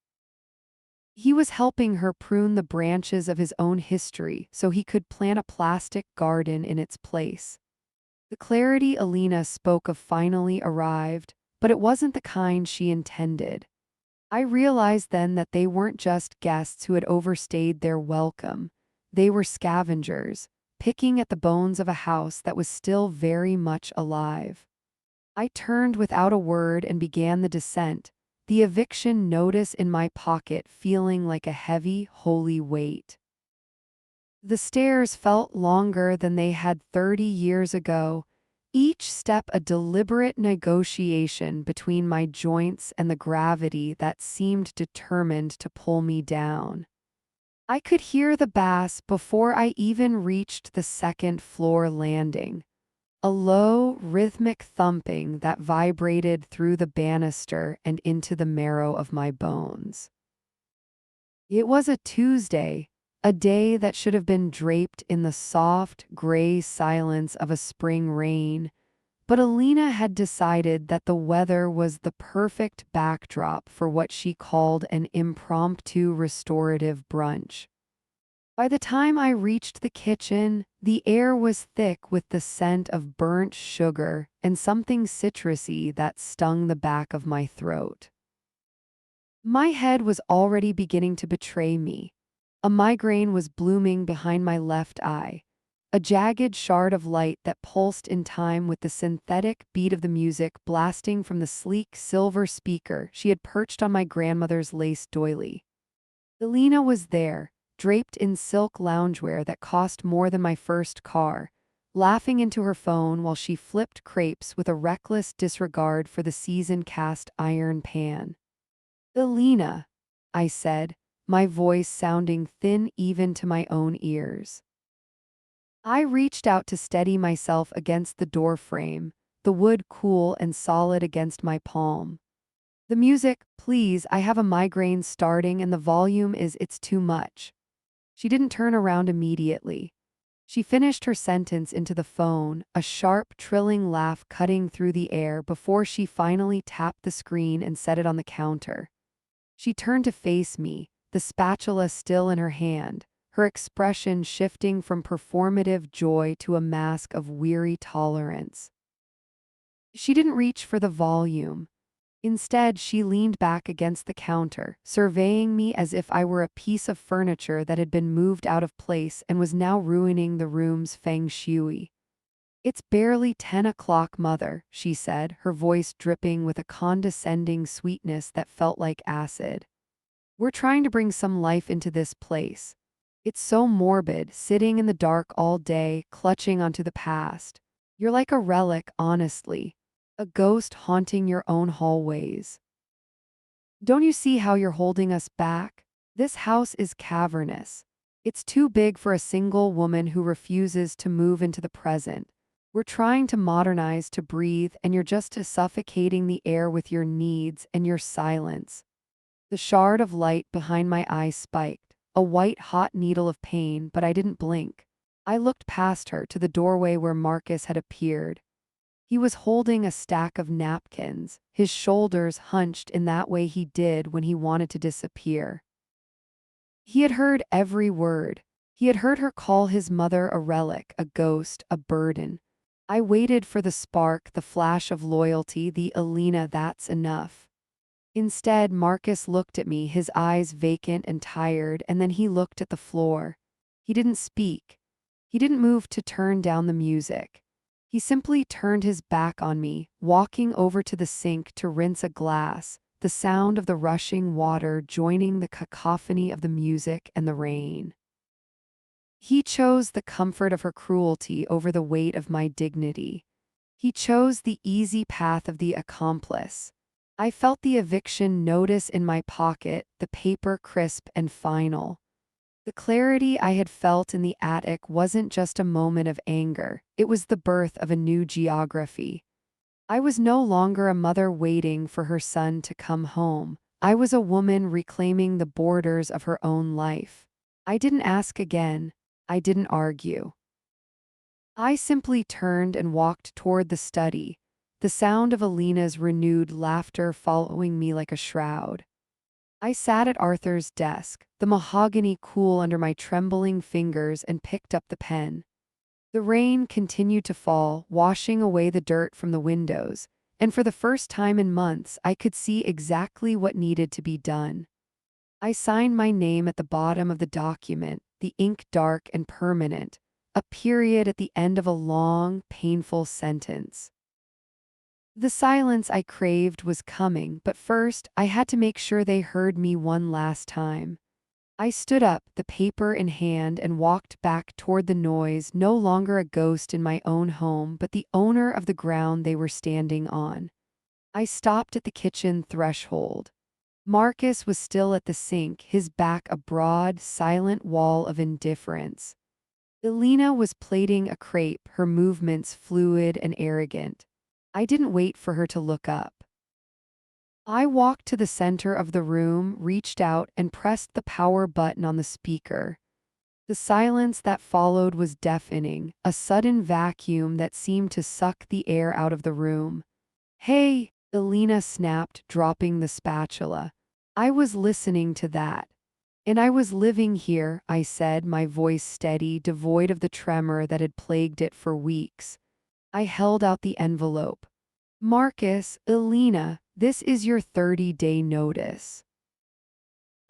He was helping her prune the branches of his own history so he could plant a plastic garden in its place. The clarity Elena spoke of finally arrived, but it wasn't the kind she intended. I realized then that they weren't just guests who had overstayed their welcome. They were scavengers, picking at the bones of a house that was still very much alive. I turned without a word and began the descent, the eviction notice in my pocket feeling like a heavy, holy weight. The stairs felt longer than they had 30 years ago, each step a deliberate negotiation between my joints and the gravity that seemed determined to pull me down. I could hear the bass before I even reached the second-floor landing. A low, rhythmic thumping that vibrated through the banister and into the marrow of my bones. It was a Tuesday, a day that should have been draped in the soft, gray silence of a spring rain, but Alina had decided that the weather was the perfect backdrop for what she called an impromptu restorative brunch. By the time I reached the kitchen, the air was thick with the scent of burnt sugar and something citrusy that stung the back of my throat. My head was already beginning to betray me. A migraine was blooming behind my left eye, a jagged shard of light that pulsed in time with the synthetic beat of the music blasting from the sleek silver speaker she had perched on my grandmother's lace doily. Elena was there, draped in silk loungewear that cost more than my first car, laughing into her phone while she flipped crepes with a reckless disregard for the seasoned cast iron pan. "Elena," I said, my voice sounding thin even to my own ears. I reached out to steady myself against the door frame, the wood cool and solid against my palm. "The music, please, I have a migraine starting and the volume it's too much." She didn't turn around immediately. She finished her sentence into the phone, a sharp, trilling laugh cutting through the air before she finally tapped the screen and set it on the counter. She turned to face me, the spatula still in her hand, her expression shifting from performative joy to a mask of weary tolerance. She didn't reach for the volume. Instead, she leaned back against the counter, surveying me as if I were a piece of furniture that had been moved out of place and was now ruining the room's feng shui. "It's barely 10 o'clock, Mother," she said, her voice dripping with a condescending sweetness that felt like acid. "We're trying to bring some life into this place. It's so morbid, sitting in the dark all day, clutching onto the past. You're like a relic, honestly. A ghost haunting your own hallways. Don't you see how you're holding us back?" This house is cavernous. It's too big for a single woman who refuses to move into the present. We're trying to modernize to breathe, and you're just suffocating the air with your needs and your silence. The shard of light behind my eye spiked, a white hot needle of pain, but I didn't blink. I looked past her to the doorway where Marcus had appeared. He was holding a stack of napkins, his shoulders hunched in that way he did when he wanted to disappear. He had heard every word. He had heard her call his mother a relic, a ghost, a burden. I waited for the spark, the flash of loyalty, the Alina, that's enough. Instead, Marcus looked at me, his eyes vacant and tired, and then he looked at the floor. He didn't speak. He didn't move to turn down the music. He simply turned his back on me, walking over to the sink to rinse a glass, the sound of the rushing water joining the cacophony of the music and the rain. He chose the comfort of her cruelty over the weight of my dignity. He chose the easy path of the accomplice. I felt the eviction notice in my pocket, the paper crisp and final. The clarity I had felt in the attic wasn't just a moment of anger, it was the birth of a new geography. I was no longer a mother waiting for her son to come home. I was a woman reclaiming the borders of her own life. I didn't ask again. I didn't argue. I simply turned and walked toward the study, the sound of Alina's renewed laughter following me like a shroud. I sat at Arthur's desk, the mahogany cool under my trembling fingers, and picked up the pen. The rain continued to fall, washing away the dirt from the windows, and for the first time in months I could see exactly what needed to be done. I signed my name at the bottom of the document, the ink dark and permanent, a period at the end of a long, painful sentence. The silence I craved was coming, but first I had to make sure they heard me one last time. I stood up, the paper in hand, and walked back toward the noise, no longer a ghost in my own home, but the owner of the ground they were standing on. I stopped at the kitchen threshold. Marcus was still at the sink, his back a broad, silent wall of indifference. Alina was plaiting a crepe, her movements fluid and arrogant. I didn't wait for her to look up. I walked to the center of the room, reached out, and pressed the power button on the speaker. The silence that followed was deafening, a sudden vacuum that seemed to suck the air out of the room. "Hey," Alina snapped, dropping the spatula. I was listening to that. "And I was living here," I said, my voice steady, devoid of the tremor that had plagued it for weeks. I held out the envelope. "Marcus, Alina, this is your 30-day notice.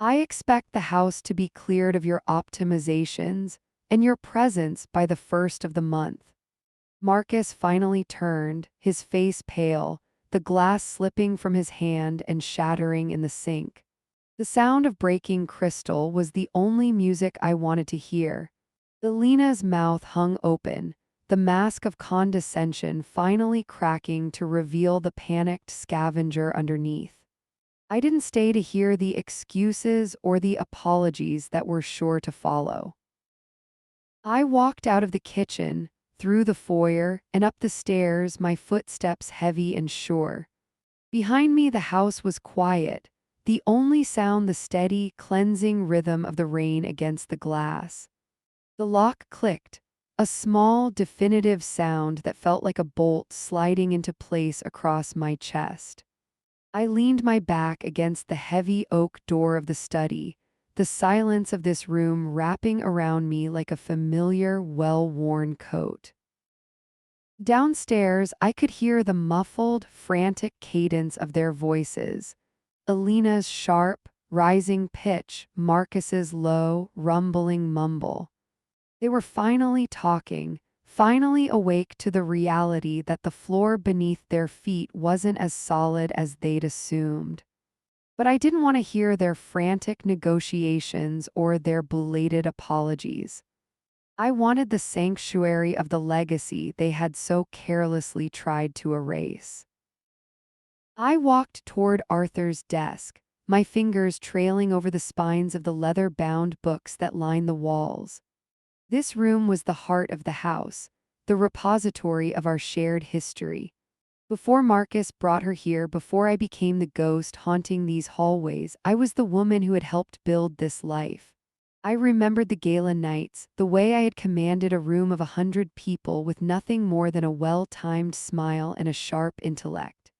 I expect the house to be cleared of your optimizations and your presence by the 1st of the month." Marcus finally turned, his face pale, the glass slipping from his hand and shattering in the sink. The sound of breaking crystal was the only music I wanted to hear. Alina's mouth hung open, the mask of condescension finally cracking to reveal the panicked scavenger underneath. I didn't stay to hear the excuses or the apologies that were sure to follow. I walked out of the kitchen, through the foyer, and up the stairs, my footsteps heavy and sure. Behind me the house was quiet, the only sound the steady, cleansing rhythm of the rain against the glass. The lock clicked, a small, definitive sound that felt like a bolt sliding into place across my chest. I leaned my back against the heavy oak door of the study, the silence of this room wrapping around me like a familiar, well-worn coat. Downstairs, I could hear the muffled, frantic cadence of their voices. Alina's sharp, rising pitch, Marcus's low, rumbling mumble. They were finally talking, finally awake to the reality that the floor beneath their feet wasn't as solid as they'd assumed. But I didn't want to hear their frantic negotiations or their belated apologies. I wanted the sanctuary of the legacy they had so carelessly tried to erase. I walked toward Arthur's desk, my fingers trailing over the spines of the leather-bound books that line the walls. This room was the heart of the house, the repository of our shared history. Before Marcus brought her here, before I became the ghost haunting these hallways, I was the woman who had helped build this life. I remembered the gala nights, the way I had commanded a room of 100 people with nothing more than a well-timed smile and a sharp intellect.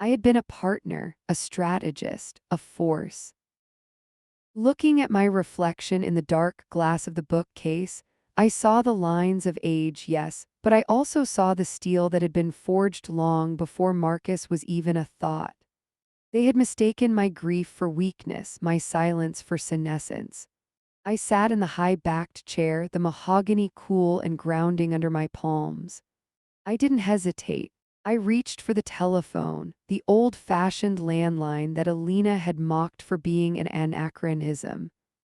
I had been a partner, a strategist, a force. Looking at my reflection in the dark glass of the bookcase, I saw the lines of age, yes, but I also saw the steel that had been forged long before Marcus was even a thought. They had mistaken my grief for weakness, my silence for senescence. I sat in the high-backed chair, the mahogany cool and grounding under my palms. I didn't hesitate. I reached for the telephone, the old-fashioned landline that Alina had mocked for being an anachronism,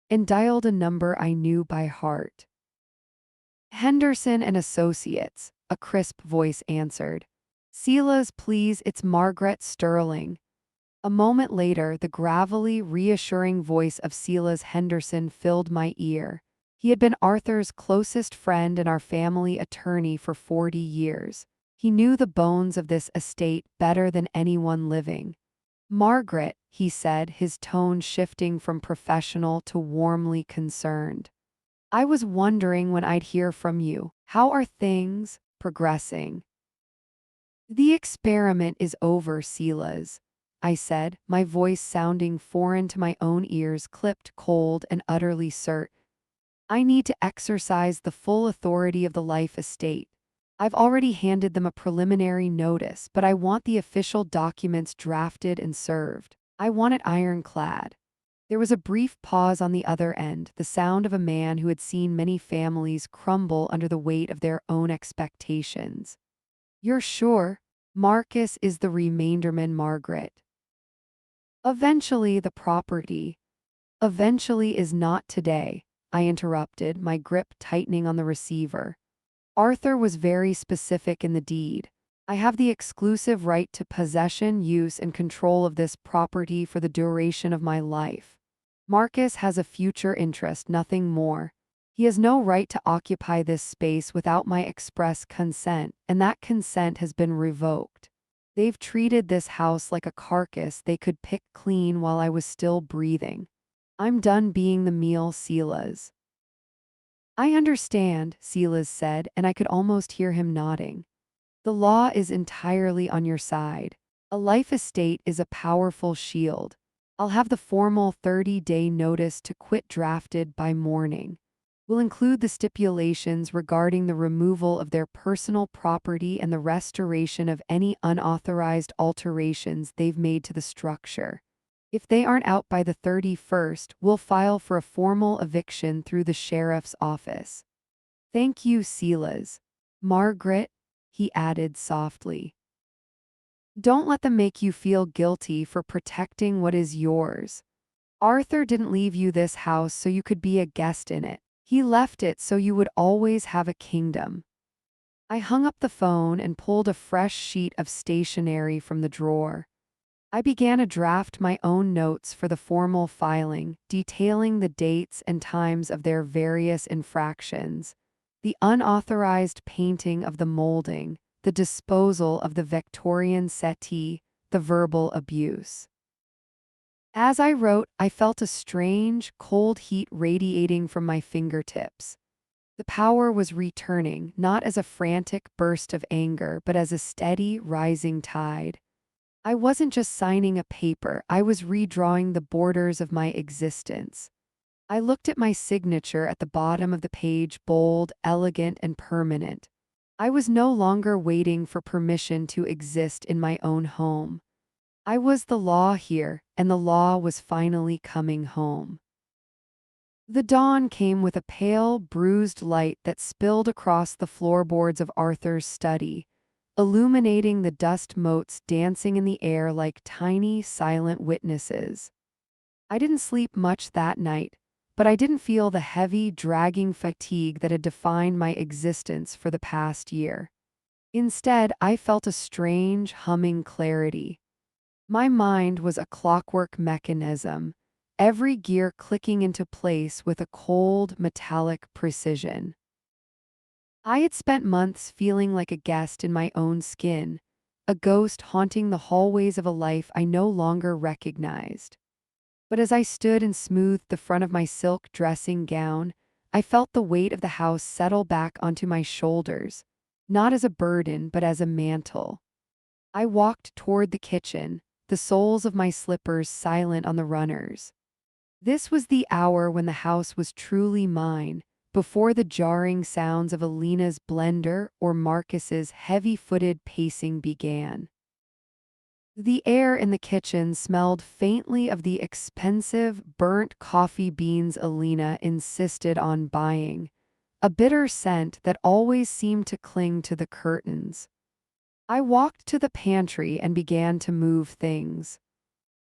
and dialed a number I knew by heart. "Henderson and Associates," a crisp voice answered. "Silas, please, it's Margaret Sterling." A moment later, the gravelly, reassuring voice of Silas Henderson filled my ear. He had been Arthur's closest friend and our family attorney for 40 years. He knew the bones of this estate better than anyone living. "Margaret," he said, his tone shifting from professional to warmly concerned. "I was wondering when I'd hear from you. How are things progressing?" "The experiment is over, Silas," I said, my voice sounding foreign to my own ears, clipped, cold, and utterly curt. "I need to exercise the full authority of the life estate. I've already handed them a preliminary notice, but I want the official documents drafted and served. I want it ironclad." There was a brief pause on the other end, the sound of a man who had seen many families crumble under the weight of their own expectations. "You're sure? Marcus is the remainderman, Margaret." "Eventually the property." "Eventually is not today," I interrupted, my grip tightening on the receiver. "Arthur was very specific in the deed. I have the exclusive right to possession, use, and control of this property for the duration of my life. Marcus has a future interest, nothing more. He has no right to occupy this space without my express consent, and that consent has been revoked. They've treated this house like a carcass they could pick clean while I was still breathing. I'm done being the meal, Silas." "I understand," Silas said, and I could almost hear him nodding. "The law is entirely on your side. A life estate is a powerful shield. I'll have the formal 30-day notice to quit drafted by morning. We'll include the stipulations regarding the removal of their personal property and the restoration of any unauthorized alterations they've made to the structure. If they aren't out by the 31st, we'll file for a formal eviction through the sheriff's office." "Thank you, Silas." "Margaret," he added softly, "don't let them make you feel guilty for protecting what is yours. Arthur didn't leave you this house so you could be a guest in it. He left it so you would always have a kingdom." I hung up the phone and pulled a fresh sheet of stationery from the drawer. I began to draft my own notes for the formal filing, detailing the dates and times of their various infractions, the unauthorized painting of the molding, the disposal of the Victorian settee, the verbal abuse. As I wrote, I felt a strange, cold heat radiating from my fingertips. The power was returning, not as a frantic burst of anger, but as a steady, rising tide. I wasn't just signing a paper, I was redrawing the borders of my existence. I looked at my signature at the bottom of the page, bold, elegant, and permanent. I was no longer waiting for permission to exist in my own home. I was the law here, and the law was finally coming home. The dawn came with a pale, bruised light that spilled across the floorboards of Arthur's study, illuminating the dust motes dancing in the air like tiny, silent witnesses. I didn't sleep much that night, but I didn't feel the heavy, dragging fatigue that had defined my existence for the past year. Instead, I felt a strange, humming clarity. My mind was a clockwork mechanism, every gear clicking into place with a cold, metallic precision. I had spent months feeling like a guest in my own skin, a ghost haunting the hallways of a life I no longer recognized. But as I stood and smoothed the front of my silk dressing gown, I felt the weight of the house settle back onto my shoulders, not as a burden but as a mantle. I walked toward the kitchen, the soles of my slippers silent on the runners. This was the hour when the house was truly mine, before the jarring sounds of Alina's blender or Marcus's heavy-footed pacing began. The air in the kitchen smelled faintly of the expensive, burnt coffee beans Alina insisted on buying, a bitter scent that always seemed to cling to the curtains. I walked to the pantry and began to move things.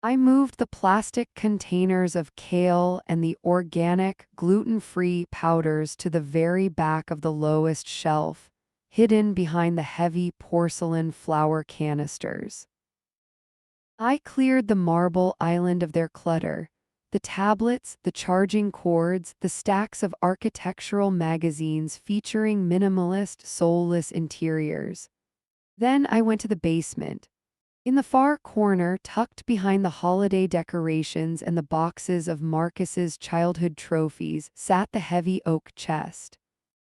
I moved the plastic containers of kale and the organic, gluten-free powders to the very back of the lowest shelf, hidden behind the heavy porcelain flour canisters. I cleared the marble island of their clutter, the tablets, the charging cords, the stacks of architectural magazines featuring minimalist, soulless interiors. Then I went to the basement. In the far corner, tucked behind the holiday decorations and the boxes of Marcus's childhood trophies, sat the heavy oak chest.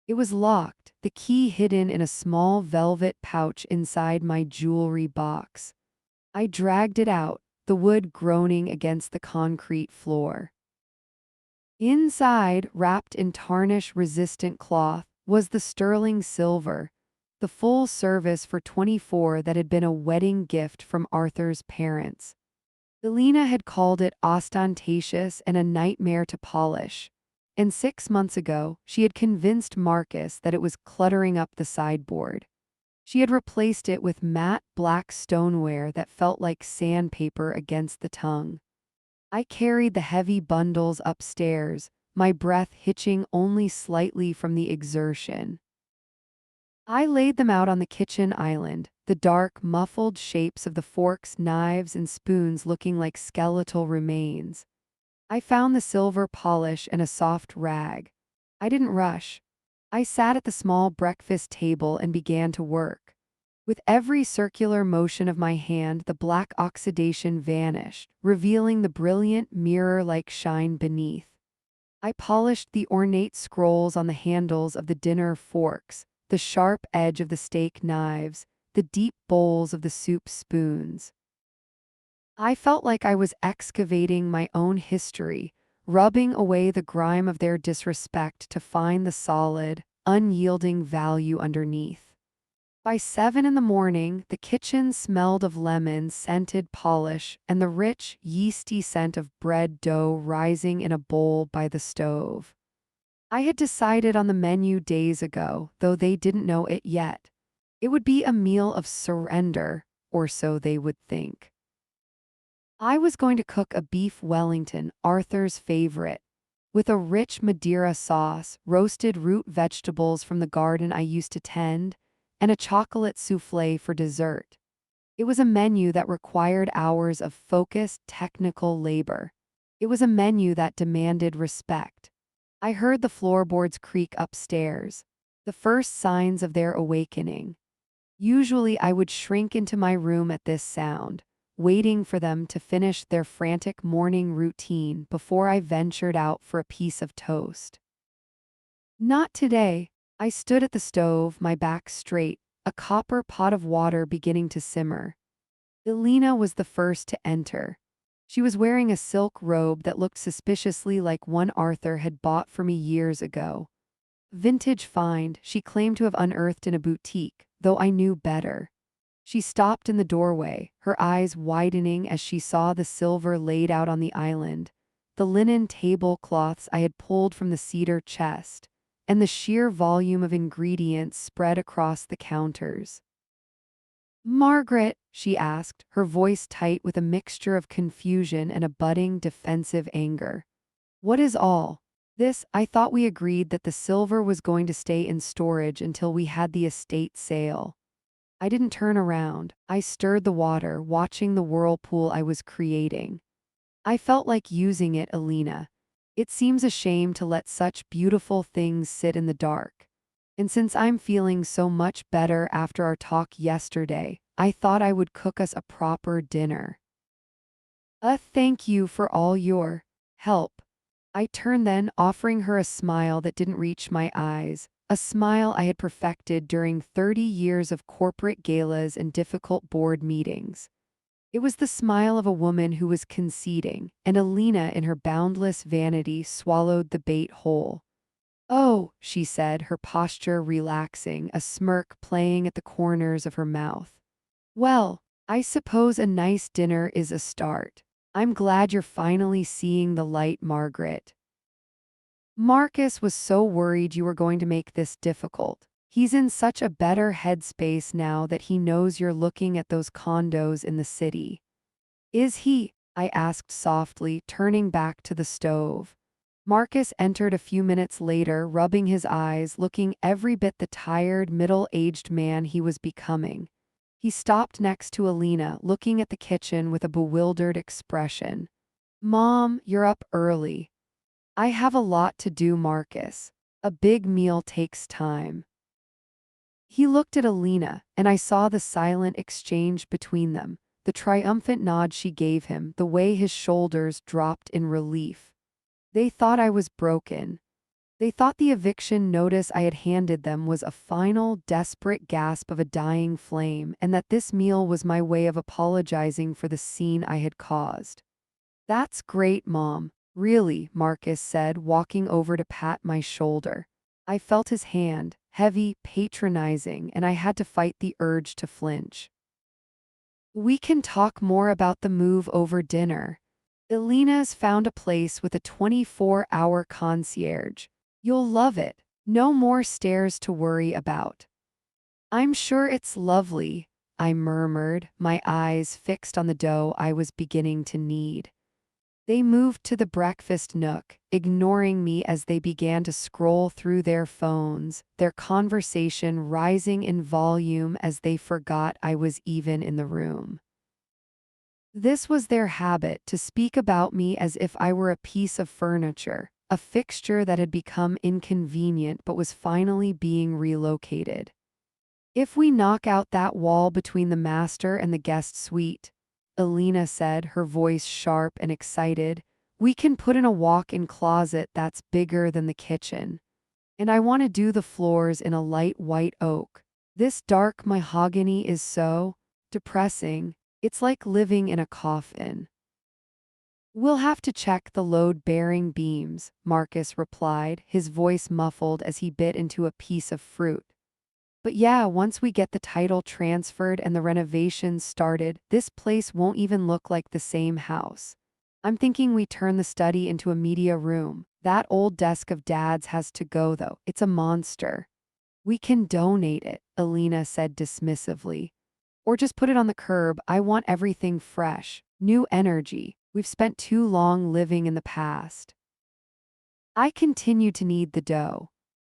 It was locked, the key hidden in a small velvet pouch inside my jewelry box. I dragged it out, the wood groaning against the concrete floor. Inside, wrapped in tarnish-resistant cloth, was the sterling silver, the full service for 24 that had been a wedding gift from Arthur's parents. Elena had called it ostentatious and a nightmare to polish, and 6 months ago she had convinced Marcus that it was cluttering up the sideboard. She had replaced it with matte black stoneware that felt like sandpaper against the tongue. I carried the heavy bundles upstairs, my breath hitching only slightly from the exertion. I laid them out on the kitchen island, the dark, muffled shapes of the forks, knives, and spoons looking like skeletal remains. I found the silver polish and a soft rag. I didn't rush. I sat at the small breakfast table and began to work. With every circular motion of my hand, the black oxidation vanished, revealing the brilliant mirror-like shine beneath. I polished the ornate scrolls on the handles of the dinner forks, the sharp edge of the steak knives, the deep bowls of the soup spoons. I felt like I was excavating my own history, rubbing away the grime of their disrespect to find the solid, unyielding value underneath. By 7 in the morning, the kitchen smelled of lemon-scented polish and the rich, yeasty scent of bread dough rising in a bowl by the stove. I had decided on the menu days ago, though they didn't know it yet. It would be a meal of surrender, or so they would think. I was going to cook a beef Wellington, Arthur's favorite, with a rich Madeira sauce, roasted root vegetables from the garden I used to tend, and a chocolate soufflé for dessert. It was a menu that required hours of focused, technical labor. It was a menu that demanded respect. I heard the floorboards creak upstairs, the first signs of their awakening. Usually I would shrink into my room at this sound, waiting for them to finish their frantic morning routine before I ventured out for a piece of toast. Not today. I stood at the stove, my back straight, a copper pot of water beginning to simmer. Elena was the first to enter. She was wearing a silk robe that looked suspiciously like one Arthur had bought for me years ago. Vintage find, she claimed to have unearthed in a boutique, though I knew better. She stopped in the doorway, her eyes widening as she saw the silver laid out on the island, the linen tablecloths I had pulled from the cedar chest, and the sheer volume of ingredients spread across the counters. "Margaret," she asked, her voice tight with a mixture of confusion and a budding defensive anger. "What is all this? I thought we agreed that the silver was going to stay in storage until we had the estate sale." I didn't turn around. I stirred the water, watching the whirlpool I was creating. I felt like using it, Alina. It seems a shame to let such beautiful things sit in the dark. And since I'm feeling so much better after our talk yesterday, I thought I would cook us a proper dinner. Thank you for all your help. I turned then, offering her a smile that didn't reach my eyes, a smile I had perfected during 30 years of corporate galas and difficult board meetings. It was the smile of a woman who was conceding, and Alina, in her boundless vanity, swallowed the bait whole. Oh, she said, her posture relaxing, a smirk playing at the corners of her mouth. Well, I suppose a nice dinner is a start. I'm glad you're finally seeing the light, Margaret. Marcus was so worried you were going to make this difficult. He's in such a better headspace now that he knows you're looking at those condos in the city. Is he? I asked softly, turning back to the stove. Marcus entered a few minutes later, rubbing his eyes, looking every bit the tired, middle-aged man he was becoming. He stopped next to Alina, looking at the kitchen with a bewildered expression. Mom, you're up early. I have a lot to do, Marcus. A big meal takes time. He looked at Alina, and I saw the silent exchange between them, the triumphant nod she gave him, the way his shoulders dropped in relief. They thought I was broken. They thought the eviction notice I had handed them was a final, desperate gasp of a dying flame, and that this meal was my way of apologizing for the scene I had caused. That's great, Mom. Really, Marcus said, walking over to pat my shoulder. I felt his hand, heavy, patronizing, and I had to fight the urge to flinch. We can talk more about the move over dinner. Alina's found a place with a 24-hour concierge. You'll love it. No more stairs to worry about. I'm sure it's lovely, I murmured, my eyes fixed on the dough I was beginning to knead. They moved to the breakfast nook, ignoring me as they began to scroll through their phones, their conversation rising in volume as they forgot I was even in the room. This was their habit, to speak about me as if I were a piece of furniture, a fixture that had become inconvenient but was finally being relocated. If we knock out that wall between the master and the guest suite, Alina said, her voice sharp and excited, we can put in a walk-in closet that's bigger than the kitchen. And I want to do the floors in a light white oak. This dark mahogany is so depressing. It's like living in a coffin. We'll have to check the load-bearing beams, Marcus replied, his voice muffled as he bit into a piece of fruit. But yeah, once we get the title transferred and the renovations started, this place won't even look like the same house. I'm thinking we turn the study into a media room. That old desk of Dad's has to go, though. It's a monster. We can donate it, Alina said dismissively. Or just put it on the curb. I want everything fresh, new energy. We've spent too long living in the past. I continued to knead the dough.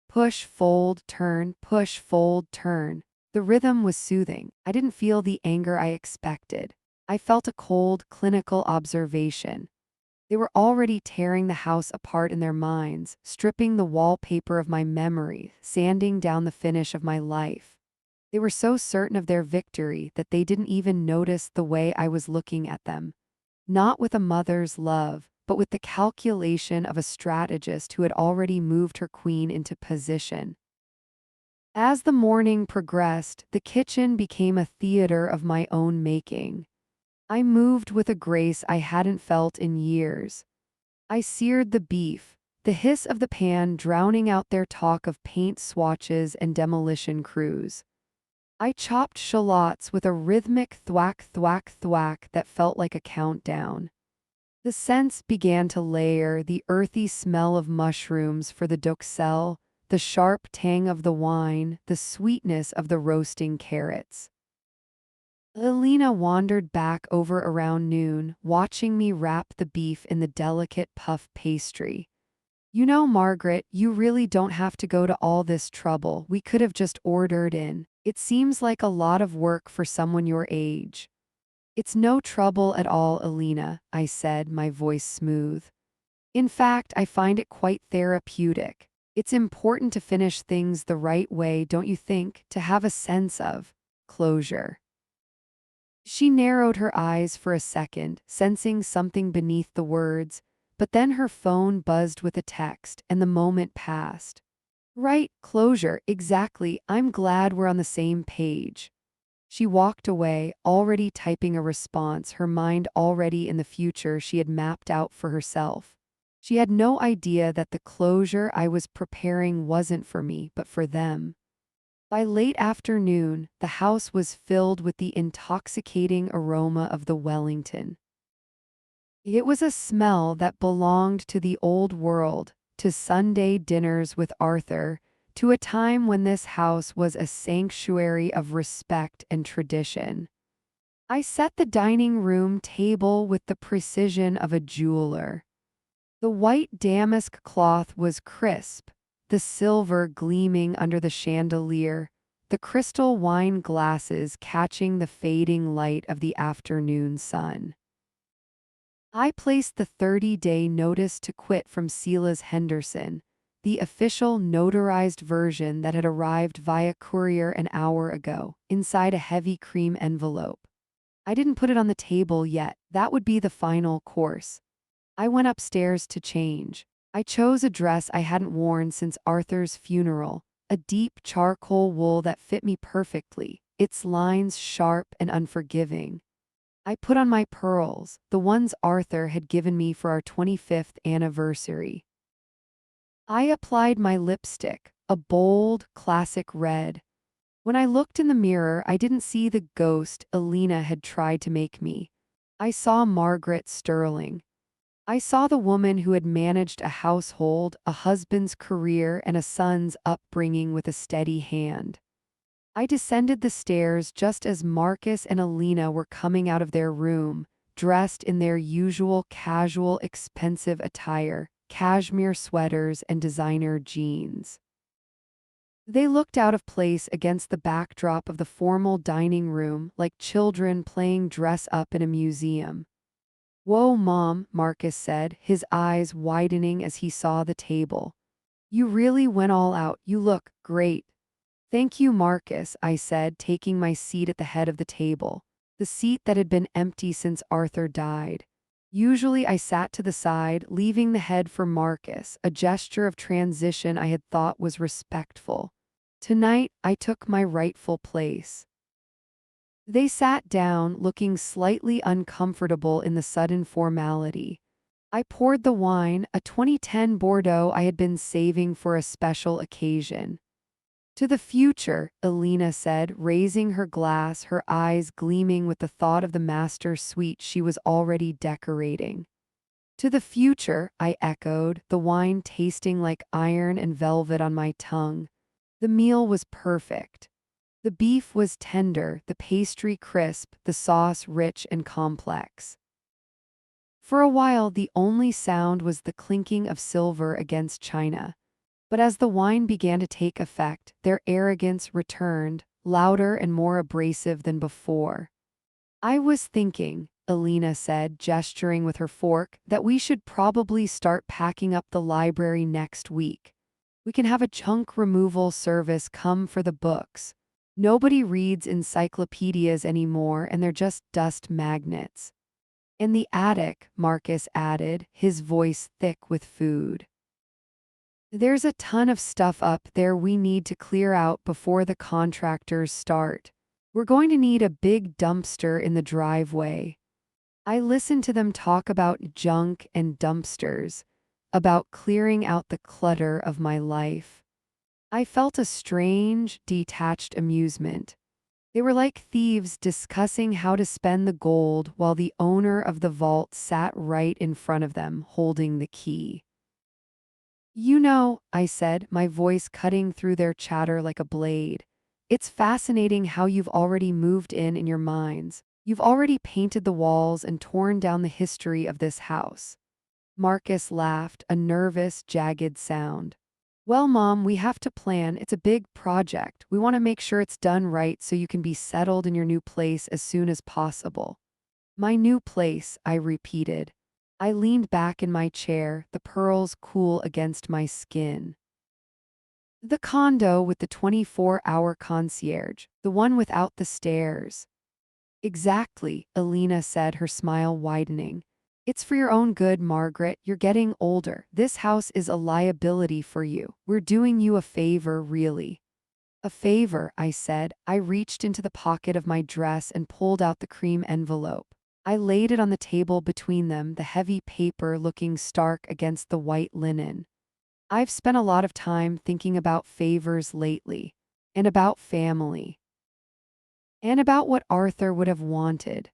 Push, fold, turn, push, fold, turn. The rhythm was soothing. I didn't feel the anger I expected. I felt a cold, clinical observation. They were already tearing the house apart in their minds, stripping the wallpaper of my memory, sanding down the finish of my life. They were so certain of their victory that they didn't even notice the way I was looking at them. Not with a mother's love, but with the calculation of a strategist who had already moved her queen into position. As the morning progressed, the kitchen became a theater of my own making. I moved with a grace I hadn't felt in years. I seared the beef, the hiss of the pan drowning out their talk of paint swatches and demolition crews. I chopped shallots with a rhythmic thwack thwack thwack that felt like a countdown. The scents began to layer, the earthy smell of mushrooms for the duxelle, the sharp tang of the wine, the sweetness of the roasting carrots. Alina wandered back over around noon, watching me wrap the beef in the delicate puff pastry. You know, Margaret, you really don't have to go to all this trouble. We could have just ordered in. It seems like a lot of work for someone your age. It's no trouble at all, Alina, I said, my voice smooth. In fact, I find it quite therapeutic. It's important to finish things the right way, don't you think, to have a sense of closure. She narrowed her eyes for a second, sensing something beneath the words, but then her phone buzzed with a text, and the moment passed. Right, closure, exactly. I'm glad we're on the same page. She walked away, already typing a response, her mind already in the future she had mapped out for herself. She had no idea that the closure I was preparing wasn't for me, but for them. By late afternoon, the house was filled with the intoxicating aroma of the Wellington. It was a smell that belonged to the old world, to Sunday dinners with Arthur, to a time when this house was a sanctuary of respect and tradition. I set the dining room table with the precision of a jeweler. The white damask cloth was crisp, the silver gleaming under the chandelier, the crystal wine glasses catching the fading light of the afternoon sun. I placed the 30-day notice to quit from Silas Henderson, the official notarized version that had arrived via courier an hour ago, inside a heavy cream envelope. I didn't put it on the table yet, that would be the final course. I went upstairs to change. I chose a dress I hadn't worn since Arthur's funeral, a deep charcoal wool that fit me perfectly, its lines sharp and unforgiving. I put on my pearls, the ones Arthur had given me for our 25th anniversary. I applied my lipstick, a bold, classic red. When I looked in the mirror, I didn't see the ghost Alina had tried to make me. I saw Margaret Sterling. I saw the woman who had managed a household, a husband's career, and a son's upbringing with a steady hand. I descended the stairs just as Marcus and Alina were coming out of their room, dressed in their usual casual, expensive attire, cashmere sweaters and designer jeans. They looked out of place against the backdrop of the formal dining room, like children playing dress up in a museum. "Whoa, Mom," Marcus said, his eyes widening as he saw the table. "You really went all out. You look great." "Thank you, Marcus," I said, taking my seat at the head of the table, the seat that had been empty since Arthur died. Usually I sat to the side, leaving the head for Marcus, a gesture of transition I had thought was respectful. Tonight, I took my rightful place. They sat down, looking slightly uncomfortable in the sudden formality. I poured the wine, a 2010 Bordeaux I had been saving for a special occasion. "To the future," Alina said, raising her glass, her eyes gleaming with the thought of the master suite she was already decorating. "To the future," I echoed, the wine tasting like iron and velvet on my tongue. The meal was perfect. The beef was tender, the pastry crisp, the sauce rich and complex. For a while, the only sound was the clinking of silver against china. But as the wine began to take effect, their arrogance returned, louder and more abrasive than before. "I was thinking," Alina said, gesturing with her fork, "that we should probably start packing up the library next week. We can have a junk removal service come for the books. Nobody reads encyclopedias anymore, and they're just dust magnets." "In the attic," Marcus added, his voice thick with food. "There's a ton of stuff up there we need to clear out before the contractors start. We're going to need a big dumpster in the driveway." I listened to them talk about junk and dumpsters, about clearing out the clutter of my life. I felt a strange, detached amusement. They were like thieves discussing how to spend the gold while the owner of the vault sat right in front of them, holding the key. "You know," I said, my voice cutting through their chatter like a blade, "it's fascinating how you've already moved in your minds. You've already painted the walls and torn down the history of this house." Marcus laughed, a nervous, jagged sound. Well, Mom, we have to plan. It's a big project. We want to make sure it's done right so you can be settled in your new place as soon as possible. My new place, I repeated. I leaned back in my chair, the pearls cool against my skin. The condo with the 24-hour concierge, the one without the stairs. Exactly, Alina said, her smile widening. It's for your own good, Margaret. You're getting older. This house is a liability for you. We're doing you a favor, really. A favor, I said. I reached into the pocket of my dress and pulled out the cream envelope. I laid it on the table between them, the heavy paper looking stark against the white linen. I've spent a lot of time thinking about favors lately, and about family, and about what Arthur would have wanted.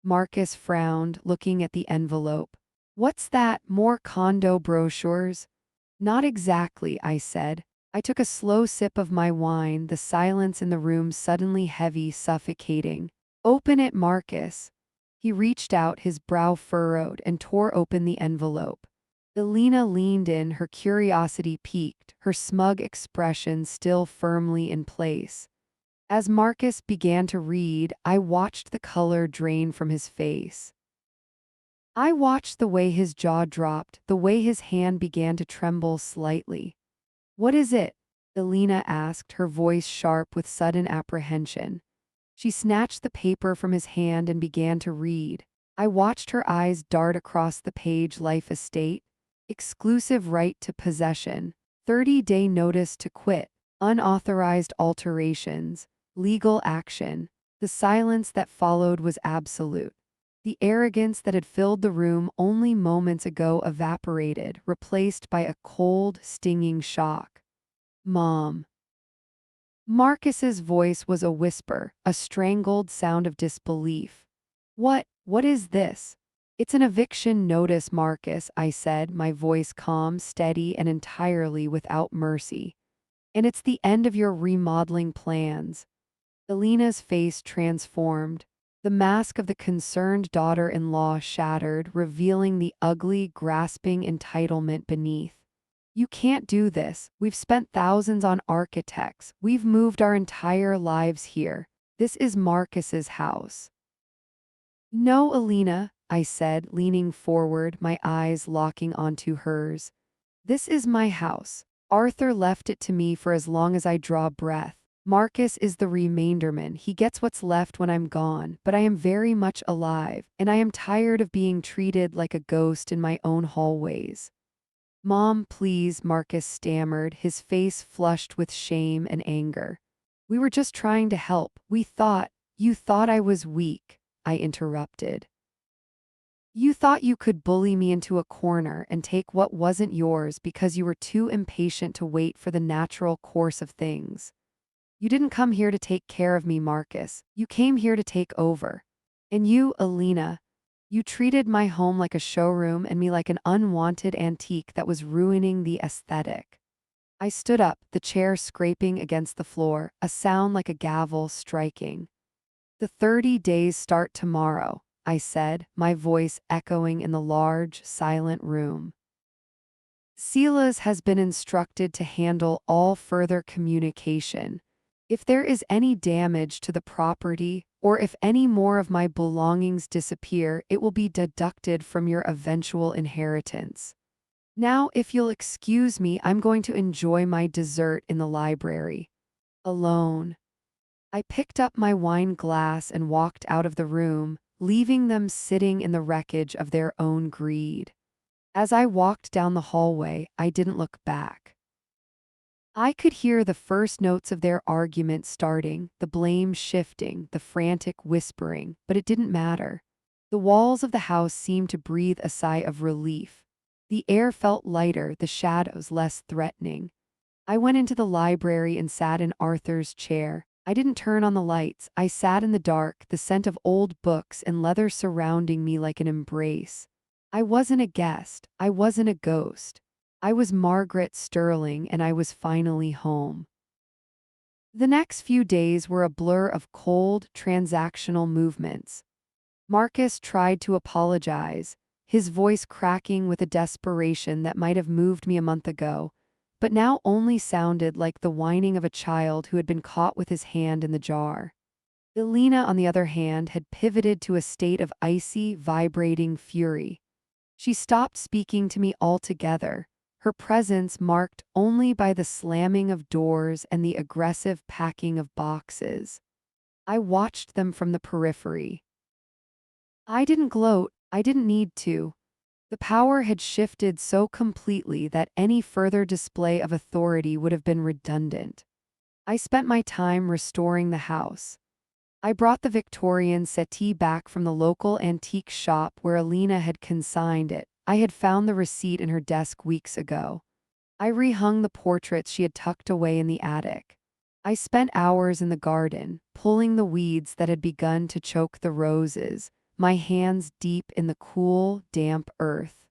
Marcus frowned, looking at the envelope. What's that? More condo brochures? Not exactly, I said. I took a slow sip of my wine, the silence in the room suddenly heavy, suffocating. Open it, Marcus. He reached out, his brow furrowed, and tore open the envelope. Elena leaned in, her curiosity piqued, her smug expression still firmly in place. As Marcus began to read, I watched the color drain from his face. I watched the way his jaw dropped, the way his hand began to tremble slightly. What is it? Elena asked, her voice sharp with sudden apprehension. She snatched the paper from his hand and began to read. I watched her eyes dart across the page. Life estate, exclusive right to possession, 30-day notice to quit, unauthorized alterations, legal action. The silence that followed was absolute. The arrogance that had filled the room only moments ago evaporated, replaced by a cold, stinging shock. Mom. Marcus's voice was a whisper, a strangled sound of disbelief. What is this? It's an eviction notice, Marcus, I said, my voice calm, steady, and entirely without mercy. And it's the end of your remodeling plans. Elena's face transformed. The mask of the concerned daughter-in-law shattered, revealing the ugly, grasping entitlement beneath. You can't do this. We've spent thousands on architects. We've moved our entire lives here. This is Marcus's house. No, Elena, I said, leaning forward, my eyes locking onto hers. This is my house. Arthur left it to me for as long as I draw breath. Marcus is the remainderman. He gets what's left when I'm gone, but I am very much alive, and I am tired of being treated like a ghost in my own hallways. Mom, please, Marcus stammered, his face flushed with shame and anger. We were just trying to help. You thought I was weak, I interrupted. You thought you could bully me into a corner and take what wasn't yours because you were too impatient to wait for the natural course of things. You didn't come here to take care of me, Marcus. You came here to take over. And you, Elena, you treated my home like a showroom and me like an unwanted antique that was ruining the aesthetic. I stood up, the chair scraping against the floor, a sound like a gavel striking. The 30 days start tomorrow, I said, my voice echoing in the large, silent room. Silas has been instructed to handle all further communication. If there is any damage to the property, or if any more of my belongings disappear, it will be deducted from your eventual inheritance. Now, if you'll excuse me, I'm going to enjoy my dessert in the library. Alone. I picked up my wine glass and walked out of the room, leaving them sitting in the wreckage of their own greed. As I walked down the hallway, I didn't look back. I could hear the first notes of their argument starting, the blame shifting, the frantic whispering, but it didn't matter. The walls of the house seemed to breathe a sigh of relief. The air felt lighter, the shadows less threatening. I went into the library and sat in Arthur's chair. I didn't turn on the lights. I sat in the dark, the scent of old books and leather surrounding me like an embrace. I wasn't a guest. I wasn't a ghost. I was Margaret Sterling, and I was finally home. The next few days were a blur of cold, transactional movements. Marcus tried to apologize, his voice cracking with a desperation that might have moved me a month ago, but now only sounded like the whining of a child who had been caught with his hand in the jar. Elena, on the other hand, had pivoted to a state of icy, vibrating fury. She stopped speaking to me altogether, her presence marked only by the slamming of doors and the aggressive packing of boxes. I watched them from the periphery. I didn't gloat, I didn't need to. The power had shifted so completely that any further display of authority would have been redundant. I spent my time restoring the house. I brought the Victorian settee back from the local antique shop where Alina had consigned it. I had found the receipt in her desk weeks ago. I rehung the portraits she had tucked away in the attic. I spent hours in the garden, pulling the weeds that had begun to choke the roses, my hands deep in the cool, damp earth.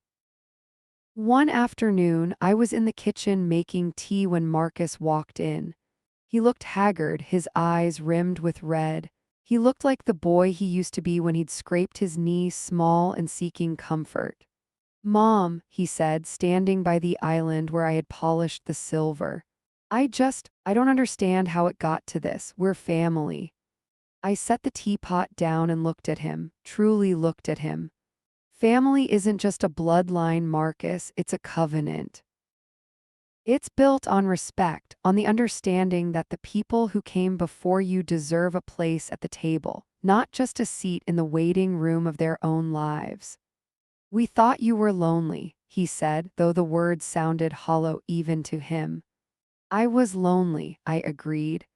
One afternoon, I was in the kitchen making tea when Marcus walked in. He looked haggard, his eyes rimmed with red. He looked like the boy he used to be when he'd scraped his knee small and seeking comfort. "Mom," he said, standing by the island where I had polished the silver. I don't understand how it got to this. We're family." I set the teapot down and looked at him, truly looked at him. Family isn't just a bloodline, Marcus, it's a covenant. It's built on respect, on the understanding that the people who came before you deserve a place at the table, not just a seat in the waiting room of their own lives. "We thought you were lonely," he said, though the words sounded hollow even to him. "I was lonely," I agreed.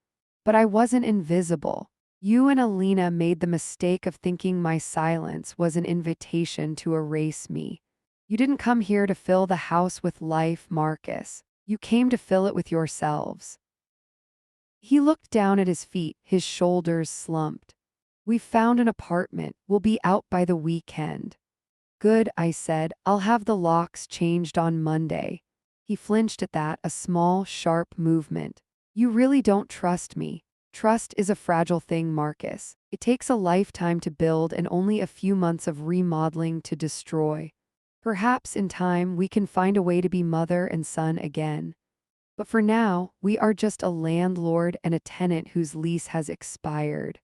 "But I wasn't invisible. You and Alina made the mistake of thinking my silence was an invitation to erase me. You didn't come here to fill the house with life, Marcus. You came to fill it with yourselves." He looked down at his feet, his shoulders slumped. "We found an apartment. We'll be out by the weekend." "Good," I said. "I'll have the locks changed on Monday." He flinched at that, a small, sharp movement. "You really don't trust me." "Trust is a fragile thing, Marcus. It takes a lifetime to build and only a few months of remodeling to destroy. Perhaps in time we can find a way to be mother and son again. But for now, we are just a landlord and a tenant whose lease has expired."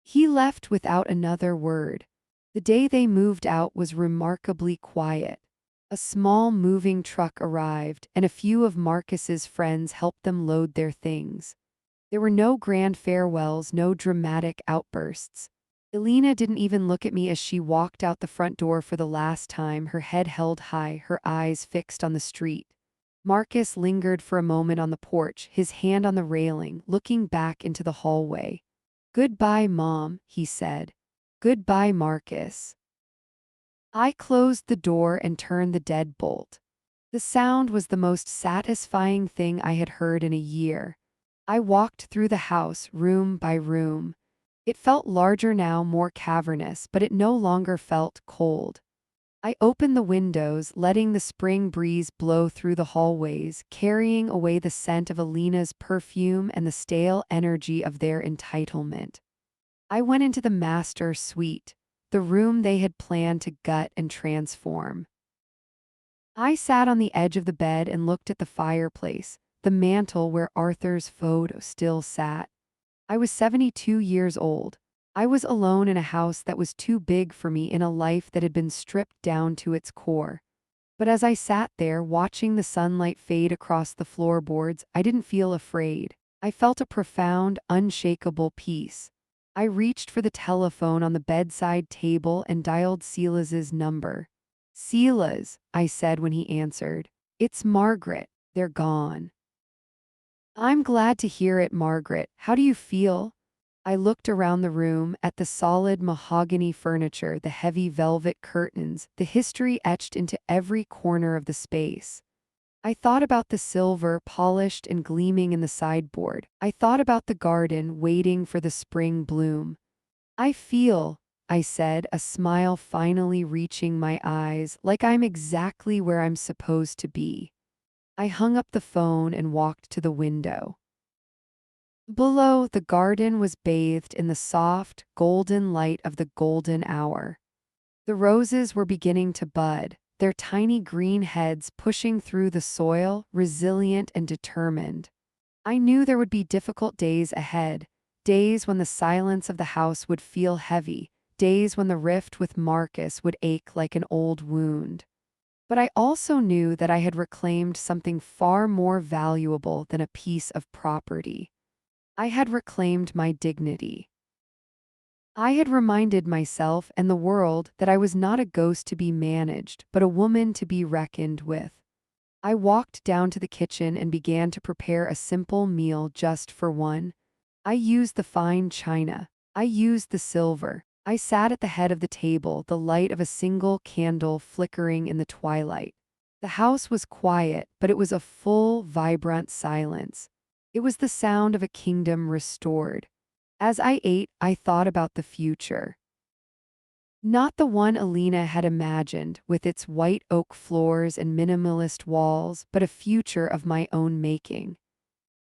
He left without another word. The day they moved out was remarkably quiet. A small moving truck arrived, and a few of Marcus's friends helped them load their things. There were no grand farewells, no dramatic outbursts. Elena didn't even look at me as she walked out the front door for the last time, her head held high, her eyes fixed on the street. Marcus lingered for a moment on the porch, his hand on the railing, looking back into the hallway. "Goodbye, Mom," he said. "Goodbye, Marcus." I closed the door and turned the deadbolt. The sound was the most satisfying thing I had heard in a year. I walked through the house, room by room. It felt larger now, more cavernous, but it no longer felt cold. I opened the windows, letting the spring breeze blow through the hallways, carrying away the scent of Alina's perfume and the stale energy of their entitlement. I went into the master suite, the room they had planned to gut and transform. I sat on the edge of the bed and looked at the fireplace, the mantel where Arthur's photo still sat. I was 72 years old. I was alone in a house that was too big for me, in a life that had been stripped down to its core. But as I sat there watching the sunlight fade across the floorboards, I didn't feel afraid. I felt a profound, unshakable peace. I reached for the telephone on the bedside table and dialed Silas's number. "Silas," I said when he answered. "It's Margaret. They're gone." "I'm glad to hear it, Margaret. How do you feel?" I looked around the room, at the solid mahogany furniture, the heavy velvet curtains, the history etched into every corner of the space. I thought about the silver, polished and gleaming in the sideboard. I thought about the garden, waiting for the spring bloom. "I feel," I said, a smile finally reaching my eyes, "like I'm exactly where I'm supposed to be." I hung up the phone and walked to the window. Below, the garden was bathed in the soft, golden light of the golden hour. The roses were beginning to bud, their tiny green heads pushing through the soil, resilient and determined. I knew there would be difficult days ahead, days when the silence of the house would feel heavy, days when the rift with Marcus would ache like an old wound. But I also knew that I had reclaimed something far more valuable than a piece of property. I had reclaimed my dignity. I had reminded myself and the world that I was not a ghost to be managed, but a woman to be reckoned with. I walked down to the kitchen and began to prepare a simple meal just for one. I used the fine china. I used the silver. I sat at the head of the table, the light of a single candle flickering in the twilight. The house was quiet, but it was a full, vibrant silence. It was the sound of a kingdom restored. As I ate, I thought about the future. Not the one Alina had imagined, with its white oak floors and minimalist walls, but a future of my own making.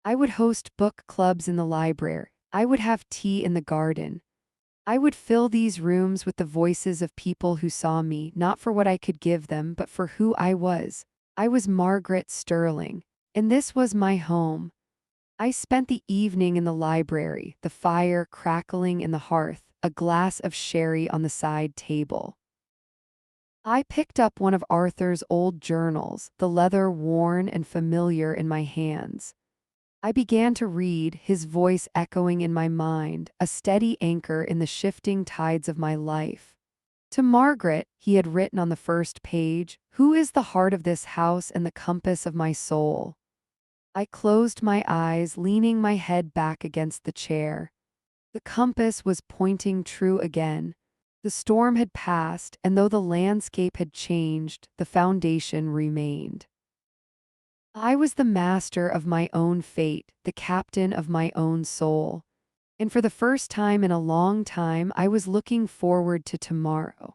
I would host book clubs in the library. I would have tea in the garden. I would fill these rooms with the voices of people who saw me, not for what I could give them, but for who I was. I was Margaret Sterling, and this was my home. I spent the evening in the library, the fire crackling in the hearth, a glass of sherry on the side table. I picked up one of Arthur's old journals, the leather worn and familiar in my hands. I began to read, his voice echoing in my mind, a steady anchor in the shifting tides of my life. To Margaret, he had written on the first page, "Who is the heart of this house and the compass of my soul?" I closed my eyes, leaning my head back against the chair. The compass was pointing true again. The storm had passed, and though the landscape had changed, the foundation remained. I was the master of my own fate, the captain of my own soul. And for the first time in a long time, I was looking forward to tomorrow.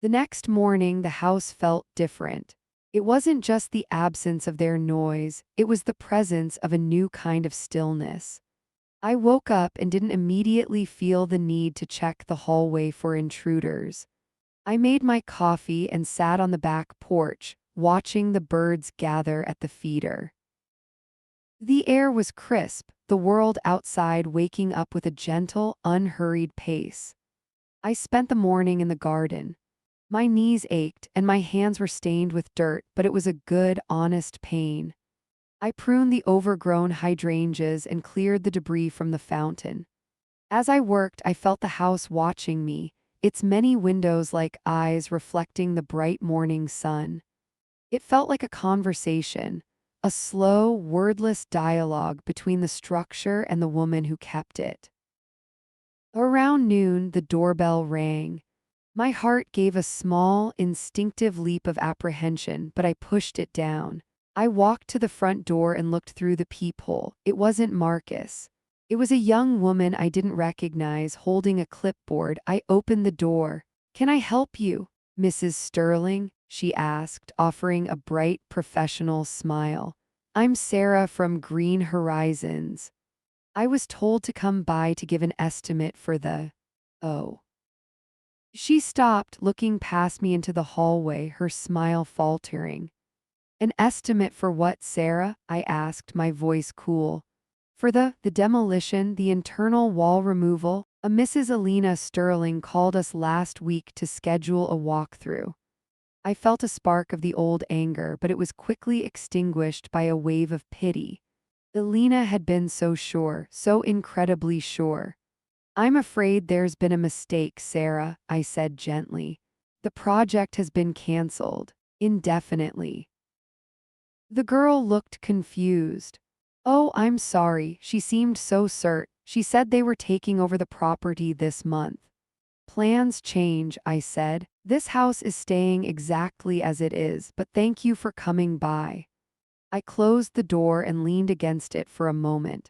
The next morning, the house felt different. It wasn't just the absence of their noise, it was the presence of a new kind of stillness. I woke up and didn't immediately feel the need to check the hallway for intruders. I made my coffee and sat on the back porch, watching the birds gather at the feeder. The air was crisp, the world outside waking up with a gentle, unhurried pace. I spent the morning in the garden. My knees ached and my hands were stained with dirt, but it was a good, honest pain. I pruned the overgrown hydrangeas and cleared the debris from the fountain. As I worked, I felt the house watching me, its many windows like eyes reflecting the bright morning sun. It felt like a conversation, a slow, wordless dialogue between the structure and the woman who kept it. Around noon, the doorbell rang. My heart gave a small, instinctive leap of apprehension, but I pushed it down. I walked to the front door and looked through the peephole. It wasn't Marcus. It was a young woman I didn't recognize holding a clipboard. I opened the door. "Can I help you, Mrs. Sterling?" she asked, offering a bright, professional smile. "I'm Sarah from Green Horizons. I was told to come by to give an estimate for the..." "Oh." She stopped, looking past me into the hallway, her smile faltering. "An estimate for what, Sarah?" I asked, my voice cool. "For the demolition, the internal wall removal. A Mrs. Alina Sterling called us last week to schedule a walkthrough." I felt a spark of the old anger, but it was quickly extinguished by a wave of pity. Alina had been so sure, so incredibly sure. "I'm afraid there's been a mistake, Sarah," I said gently. "The project has been cancelled, indefinitely." The girl looked confused. "Oh, I'm sorry," she seemed so certain. "She said they were taking over the property this month." "Plans change," I said. "This house is staying exactly as it is, but thank you for coming by." I closed the door and leaned against it for a moment.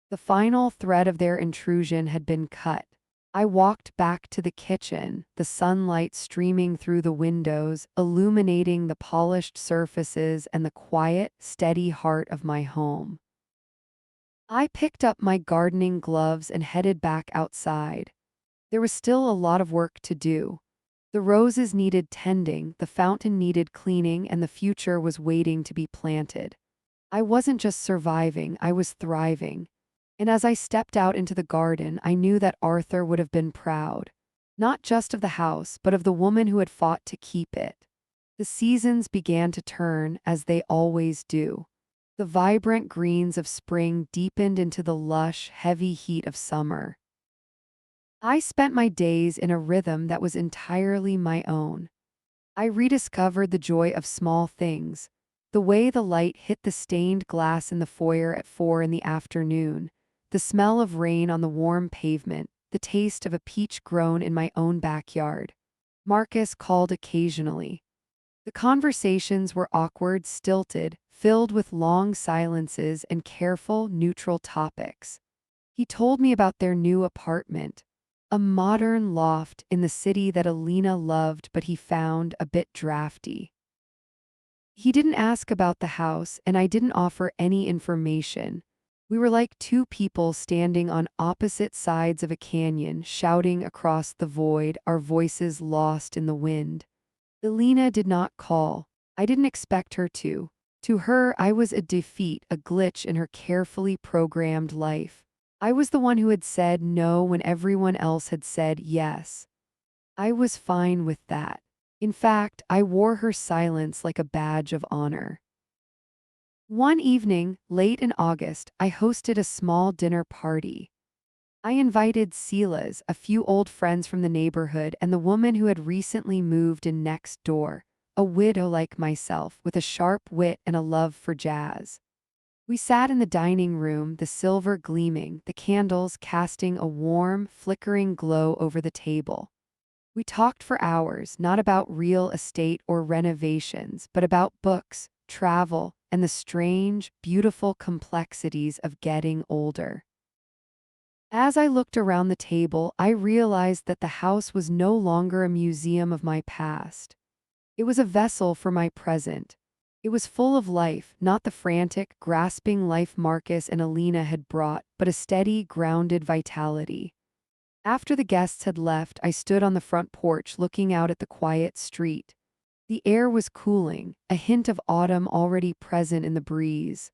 The final thread of their intrusion had been cut. I walked back to the kitchen, the sunlight streaming through the windows, illuminating the polished surfaces and the quiet, steady heart of my home. I picked up my gardening gloves and headed back outside. There was still a lot of work to do. The roses needed tending, the fountain needed cleaning, and the future was waiting to be planted. I wasn't just surviving, I was thriving. And as I stepped out into the garden, I knew that Arthur would have been proud. Not just of the house, but of the woman who had fought to keep it. The seasons began to turn, as they always do. The vibrant greens of spring deepened into the lush, heavy heat of summer. I spent my days in a rhythm that was entirely my own. I rediscovered the joy of small things, the way the light hit the stained glass in the foyer at 4 in the afternoon, the smell of rain on the warm pavement, the taste of a peach grown in my own backyard. Marcus called occasionally. The conversations were awkward, stilted, filled with long silences and careful, neutral topics. He told me about their new apartment, a modern loft in the city that Alina loved but he found a bit drafty. He didn't ask about the house, and I didn't offer any information. We were like two people standing on opposite sides of a canyon, shouting across the void, our voices lost in the wind. Alina did not call. I didn't expect her to. To her, I was a defeat, a glitch in her carefully programmed life. I was the one who had said no when everyone else had said yes. I was fine with that. In fact, I wore her silence like a badge of honor. One evening, late in August, I hosted a small dinner party. I invited Silas, a few old friends from the neighborhood, and the woman who had recently moved in next door, a widow like myself with a sharp wit and a love for jazz. We sat in the dining room, the silver gleaming, the candles casting a warm, flickering glow over the table. We talked for hours, not about real estate or renovations, but about books, travel, and the strange, beautiful complexities of getting older. As I looked around the table, I realized that the house was no longer a museum of my past. It was a vessel for my present. It was full of life, not the frantic, grasping life Marcus and Alina had brought, but a steady, grounded vitality. After the guests had left, I stood on the front porch looking out at the quiet street. The air was cooling, a hint of autumn already present in the breeze.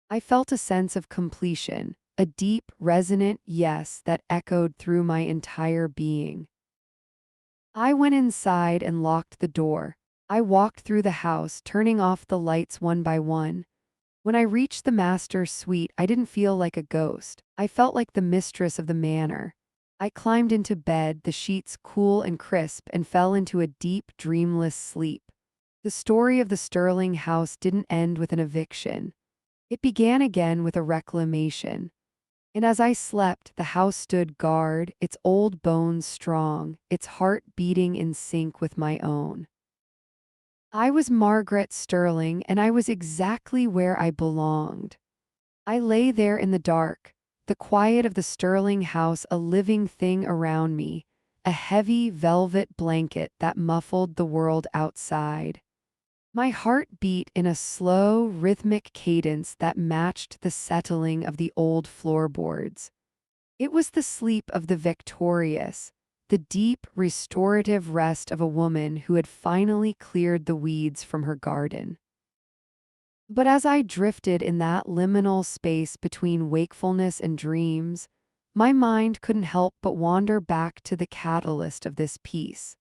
I felt a sense of completion, a deep, resonant yes that echoed through my entire being. I went inside and locked the door. I walked through the house, turning off the lights one by one. When I reached the master's suite, I didn't feel like a ghost. I felt like the mistress of the manor. I climbed into bed, the sheets cool and crisp, and fell into a deep, dreamless sleep. The story of the Sterling house didn't end with an eviction. It began again with a reclamation. And as I slept, the house stood guard, its old bones strong, its heart beating in sync with my own. I was Margaret Sterling, and I was exactly where I belonged. I lay there in the dark, the quiet of the Sterling house a living thing around me, a heavy velvet blanket that muffled the world outside. My heart beat in a slow, rhythmic cadence that matched the settling of the old floorboards. It was the sleep of the victorious, the deep, restorative rest of a woman who had finally cleared the weeds from her garden. But as I drifted in that liminal space between wakefulness and dreams, my mind couldn't help but wander back to the catalyst of this piece.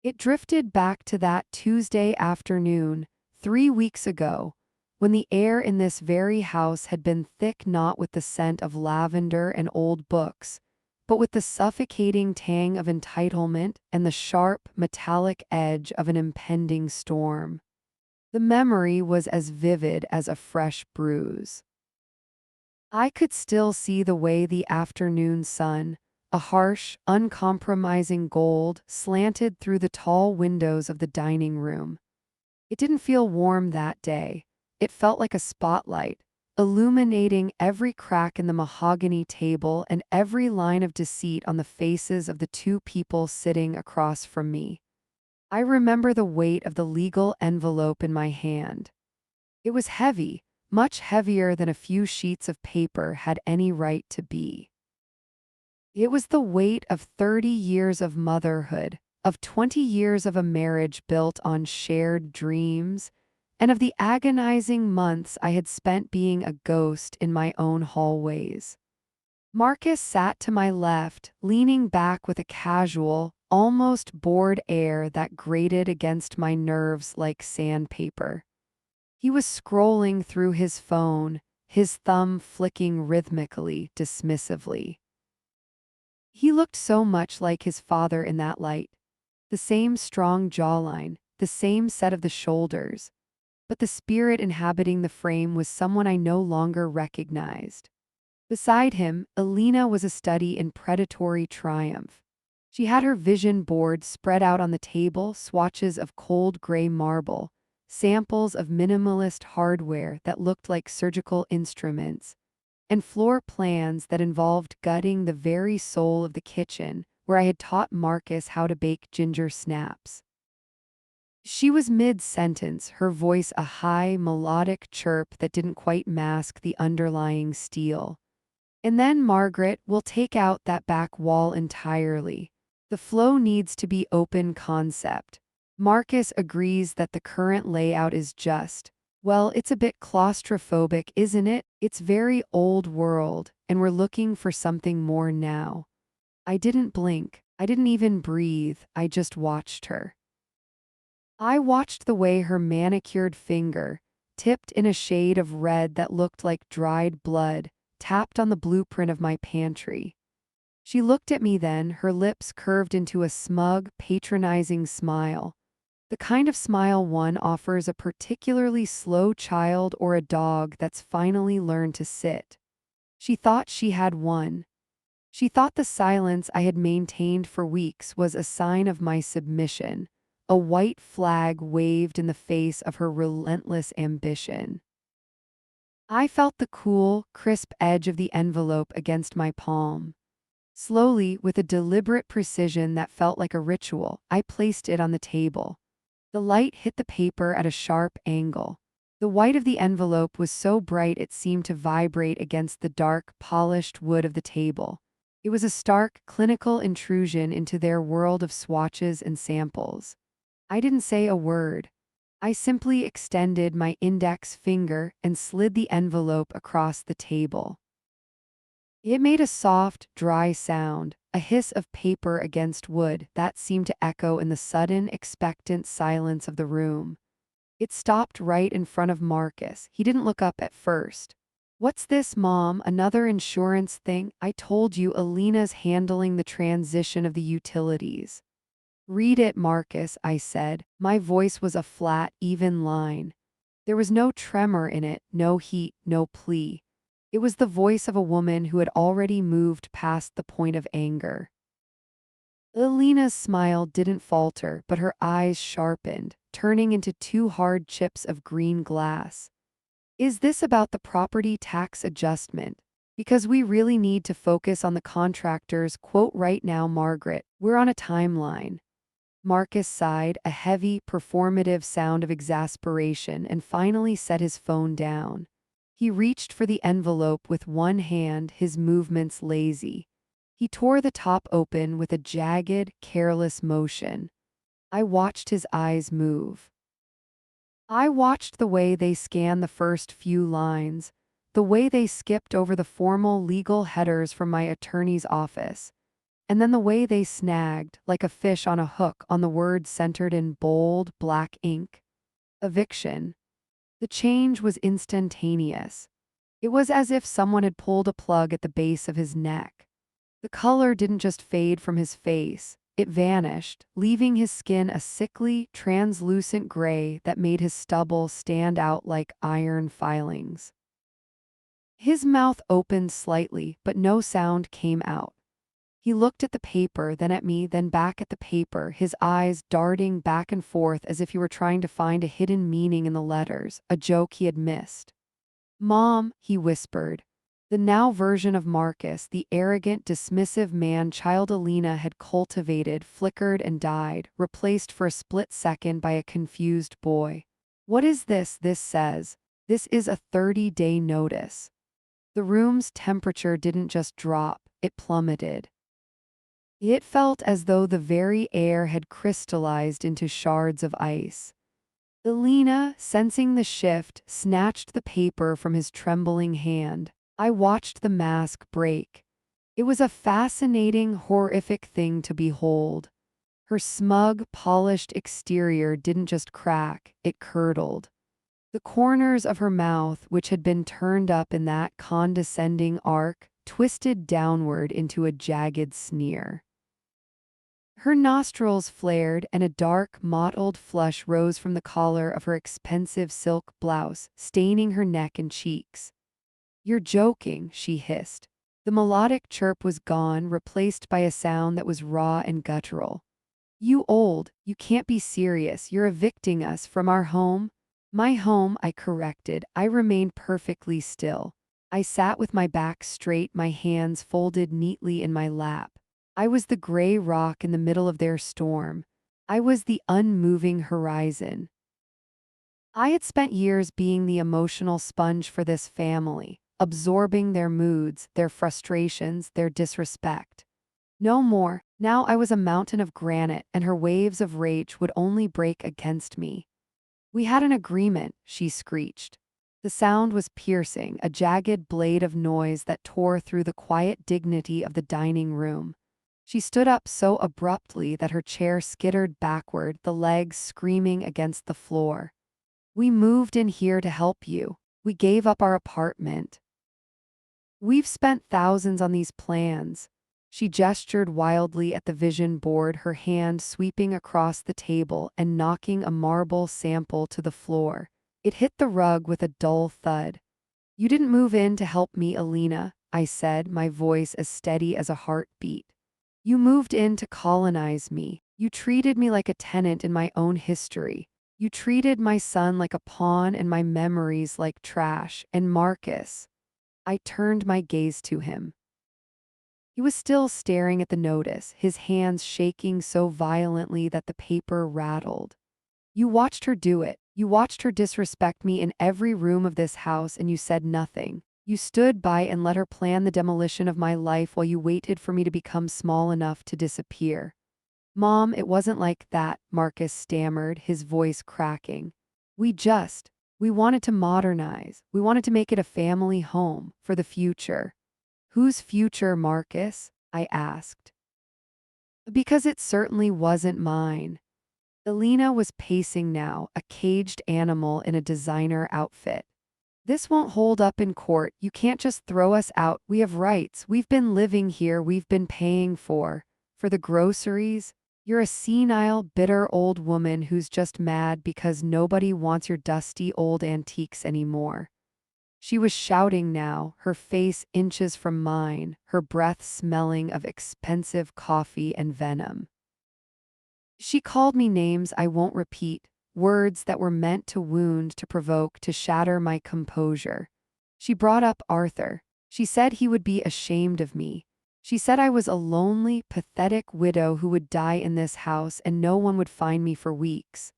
It drifted back to that Tuesday afternoon, 3 weeks ago, when the air in this very house had been thick not with the scent of lavender and old books, but with the suffocating tang of entitlement and the sharp, metallic edge of an impending storm. The memory was as vivid as a fresh bruise. I could still see the way the afternoon sun, a harsh, uncompromising gold, slanted through the tall windows of the dining room. It didn't feel warm that day. It felt like a spotlight, illuminating every crack in the mahogany table and every line of deceit on the faces of the two people sitting across from me. I remember the weight of the legal envelope in my hand. It was heavy, much heavier than a few sheets of paper had any right to be. It was the weight of 30 years of motherhood, of 20 years of a marriage built on shared dreams, and of the agonizing months I had spent being a ghost in my own hallways. Marcus sat to my left, leaning back with a casual, almost bored air that grated against my nerves like sandpaper. He was scrolling through his phone, his thumb flicking rhythmically, dismissively. He looked so much like his father in that light. The same strong jawline, the same set of the shoulders, but the spirit inhabiting the frame was someone I no longer recognized. Beside him, Alina was a study in predatory triumph. She had her vision board spread out on the table, swatches of cold gray marble, samples of minimalist hardware that looked like surgical instruments, and floor plans that involved gutting the very soul of the kitchen where I had taught Marcus how to bake ginger snaps. She was mid-sentence, her voice a high, melodic chirp that didn't quite mask the underlying steel. And then Margaret will take out that back wall entirely. The flow needs to be open concept. Marcus agrees that the current layout is just, well, it's a bit claustrophobic, isn't it? It's very old world, and we're looking for something more now. I didn't blink. I didn't even breathe. I just watched her. I watched the way her manicured finger, tipped in a shade of red that looked like dried blood, tapped on the blueprint of my pantry. She looked at me then, her lips curved into a smug, patronizing smile. The kind of smile one offers a particularly slow child or a dog that's finally learned to sit. She thought she had won. She thought the silence I had maintained for weeks was a sign of my submission, a white flag waved in the face of her relentless ambition. I felt the cool, crisp edge of the envelope against my palm. Slowly, with a deliberate precision that felt like a ritual, I placed it on the table. The light hit the paper at a sharp angle. The white of the envelope was so bright it seemed to vibrate against the dark, polished wood of the table. It was a stark, clinical intrusion into their world of swatches and samples. I didn't say a word. I simply extended my index finger and slid the envelope across the table. It made a soft, dry sound, a hiss of paper against wood that seemed to echo in the sudden, expectant silence of the room. It stopped right in front of Marcus. He didn't look up at first. "What's this, Mom? Another insurance thing? I told you Alina's handling the transition of the utilities." "Read it, Marcus," I said. My voice was a flat, even line. There was no tremor in it, no heat, no plea. It was the voice of a woman who had already moved past the point of anger. Alina's smile didn't falter, but her eyes sharpened, turning into two hard chips of green glass. "Is this about the property tax adjustment? Because we really need to focus on the contractor's quote right now, Margaret. We're on a timeline." Marcus sighed, a heavy, performative sound of exasperation, and finally set his phone down. He reached for the envelope with one hand, his movements lazy. He tore the top open with a jagged, careless motion. I watched his eyes move. I watched the way they scanned the first few lines, the way they skipped over the formal legal headers from my attorney's office, and then the way they snagged, like a fish on a hook, on the words centered in bold, black ink. Eviction. The change was instantaneous. It was as if someone had pulled a plug at the base of his neck. The color didn't just fade from his face, it vanished, leaving his skin a sickly, translucent gray that made his stubble stand out like iron filings. His mouth opened slightly, but no sound came out. He looked at the paper, then at me, then back at the paper, his eyes darting back and forth as if he were trying to find a hidden meaning in the letters, a joke he had missed. "Mom," he whispered. The now version of Marcus, the arrogant, dismissive man-child Alina had cultivated, flickered and died, replaced for a split second by a confused boy. "What is this?" "This says, this is a 30-day notice." The room's temperature didn't just drop, it plummeted. It felt as though the very air had crystallized into shards of ice. Elena, sensing the shift, snatched the paper from his trembling hand. I watched the mask break. It was a fascinating, horrific thing to behold. Her smug, polished exterior didn't just crack, it curdled. The corners of her mouth, which had been turned up in that condescending arc, twisted downward into a jagged sneer. Her nostrils flared, and a dark, mottled flush rose from the collar of her expensive silk blouse, staining her neck and cheeks. "You're joking," she hissed. The melodic chirp was gone, replaced by a sound that was raw and guttural. You can't be serious. You're evicting us from our home?" "My home," I corrected. I remained perfectly still. I sat with my back straight, my hands folded neatly in my lap. I was the gray rock in the middle of their storm. I was the unmoving horizon. I had spent years being the emotional sponge for this family, absorbing their moods, their frustrations, their disrespect. No more. Now I was a mountain of granite, and her waves of rage would only break against me. "We had an agreement," she screeched. The sound was piercing, a jagged blade of noise that tore through the quiet dignity of the dining room. She stood up so abruptly that her chair skittered backward, the legs screaming against the floor. "We moved in here to help you. We gave up our apartment. We've spent thousands on these plans." She gestured wildly at the vision board, her hand sweeping across the table and knocking a marble sample to the floor. It hit the rug with a dull thud. "You didn't move in to help me, Alina," I said, my voice as steady as a heartbeat. "You moved in to colonize me. You treated me like a tenant in my own history. You treated my son like a pawn and my memories like trash. And Marcus." I turned my gaze to him. He was still staring at the notice, his hands shaking so violently that the paper rattled. "You watched her do it. You watched her disrespect me in every room of this house, and you said nothing. You stood by and let her plan the demolition of my life while you waited for me to become small enough to disappear." "Mom, it wasn't like that," Marcus stammered, his voice cracking. We wanted to modernize. We wanted to make it a family home for the future." "Whose future, Marcus?" I asked. "Because it certainly wasn't mine." Elena was pacing now, a caged animal in a designer outfit. "This won't hold up in court. You can't just throw us out. We have rights. We've been living here. We've been paying for the groceries. You're a senile, bitter old woman who's just mad because nobody wants your dusty old antiques anymore." She was shouting now, her face inches from mine, her breath smelling of expensive coffee and venom. She called me names I won't repeat, words that were meant to wound, to provoke, to shatter my composure. She brought up Arthur. She said he would be ashamed of me. She said I was a lonely, pathetic widow who would die in this house and no one would find me for weeks.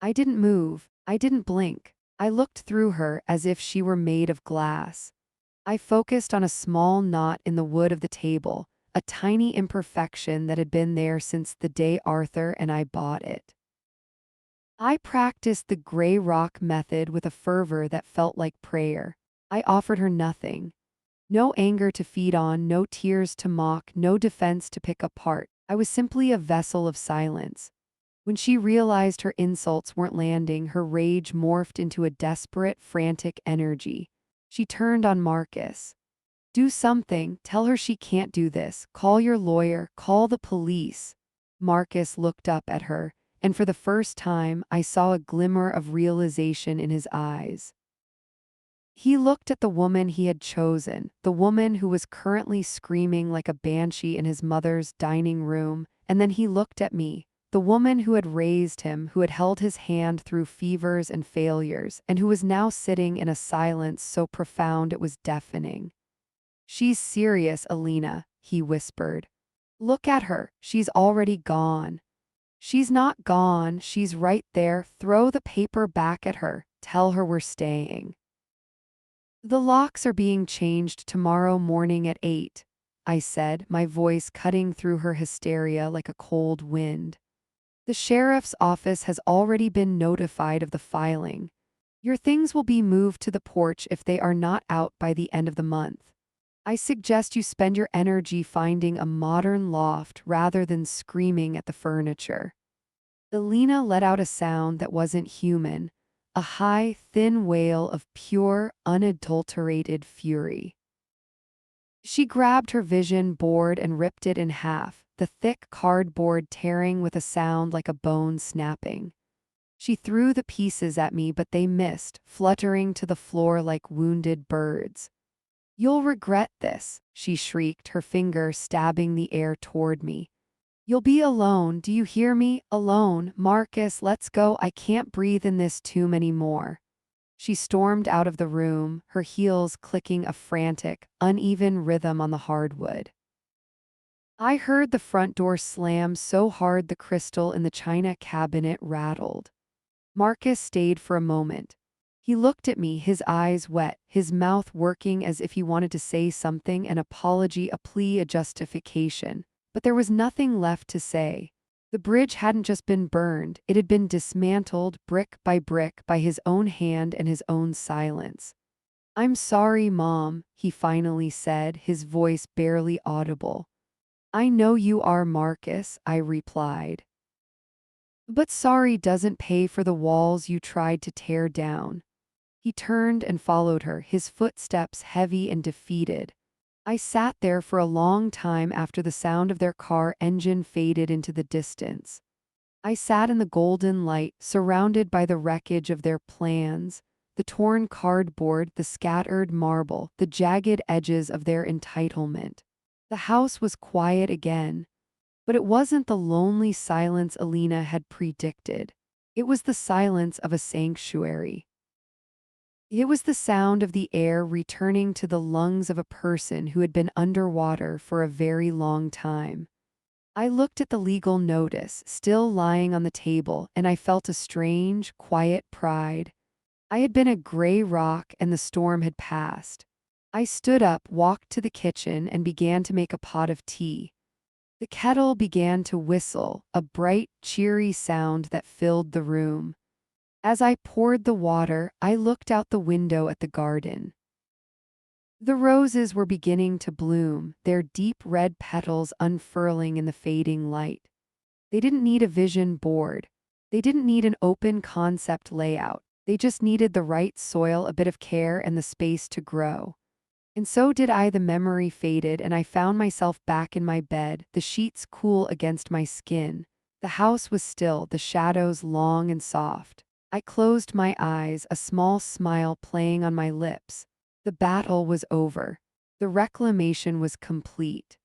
I didn't move. I didn't blink. I looked through her as if she were made of glass. I focused on a small knot in the wood of the table, a tiny imperfection that had been there since the day Arthur and I bought it. I practiced the gray rock method with a fervor that felt like prayer. I offered her nothing. No anger to feed on, no tears to mock, no defense to pick apart. I was simply a vessel of silence. When she realized her insults weren't landing, her rage morphed into a desperate, frantic energy. She turned on Marcus. "Do something. Tell her she can't do this. Call your lawyer. Call the police." Marcus looked up at her, and for the first time, I saw a glimmer of realization in his eyes. He looked at the woman he had chosen, the woman who was currently screaming like a banshee in his mother's dining room, and then he looked at me, the woman who had raised him, who had held his hand through fevers and failures, and who was now sitting in a silence so profound it was deafening. "She's serious, Alina," he whispered. "Look at her. She's already gone." "She's not gone. She's right there. Throw the paper back at her. Tell her we're staying." "The locks are being changed tomorrow morning at 8. I said, my voice cutting through her hysteria like a cold wind. The sheriff's office has already been notified of the filing. Your things will be moved to the porch if they are not out by the end of the month. I suggest you spend your energy finding a modern loft rather than screaming at the furniture. Elena let out a sound that wasn't human, a high, thin wail of pure, unadulterated fury. She grabbed her vision board and ripped it in half, the thick cardboard tearing with a sound like a bone snapping. She threw the pieces at me, but they missed, fluttering to the floor like wounded birds. "You'll regret this," she shrieked, her finger stabbing the air toward me. "You'll be alone, do you hear me? Alone. Marcus, let's go, I can't breathe in this tomb anymore." She stormed out of the room, her heels clicking a frantic, uneven rhythm on the hardwood. I heard the front door slam so hard the crystal in the china cabinet rattled. Marcus stayed for a moment. He looked at me, his eyes wet, his mouth working as if he wanted to say something, an apology, a plea, a justification. But there was nothing left to say. The bridge hadn't just been burned, it had been dismantled brick by his own hand and his own silence. "I'm sorry, Mom," he finally said, his voice barely audible. "I know you are, Marcus," I replied. "But sorry doesn't pay for the walls you tried to tear down." He turned and followed her, his footsteps heavy and defeated. I sat there for a long time after the sound of their car engine faded into the distance. I sat in the golden light, surrounded by the wreckage of their plans, the torn cardboard, the scattered marble, the jagged edges of their entitlement. The house was quiet again, but it wasn't the lonely silence Alina had predicted. It was the silence of a sanctuary. It was the sound of the air returning to the lungs of a person who had been underwater for a very long time. I looked at the legal notice, still lying on the table, and I felt a strange, quiet pride. I had been a gray rock and the storm had passed. I stood up, walked to the kitchen, and began to make a pot of tea. The kettle began to whistle, a bright, cheery sound that filled the room. As I poured the water, I looked out the window at the garden. The roses were beginning to bloom, their deep red petals unfurling in the fading light. They didn't need a vision board. They didn't need an open concept layout. They just needed the right soil, a bit of care, and the space to grow. And so did I. The memory faded, and I found myself back in my bed, the sheets cool against my skin. The house was still, the shadows long and soft. I closed my eyes, a small smile playing on my lips. The battle was over. The reclamation was complete.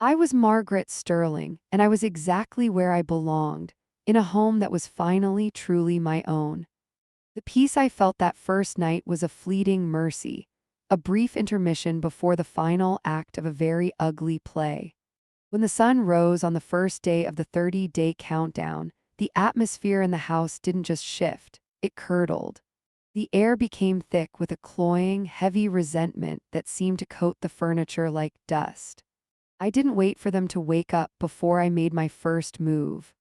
I was Margaret Sterling, and I was exactly where I belonged, in a home that was finally truly my own. The peace I felt that first night was a fleeting mercy, a brief intermission before the final act of a very ugly play. When the sun rose on the first day of the 30-day countdown, the atmosphere in the house didn't just shift, it curdled. The air became thick with a cloying, heavy resentment that seemed to coat the furniture like dust. I didn't wait for them to wake up before I made my first move.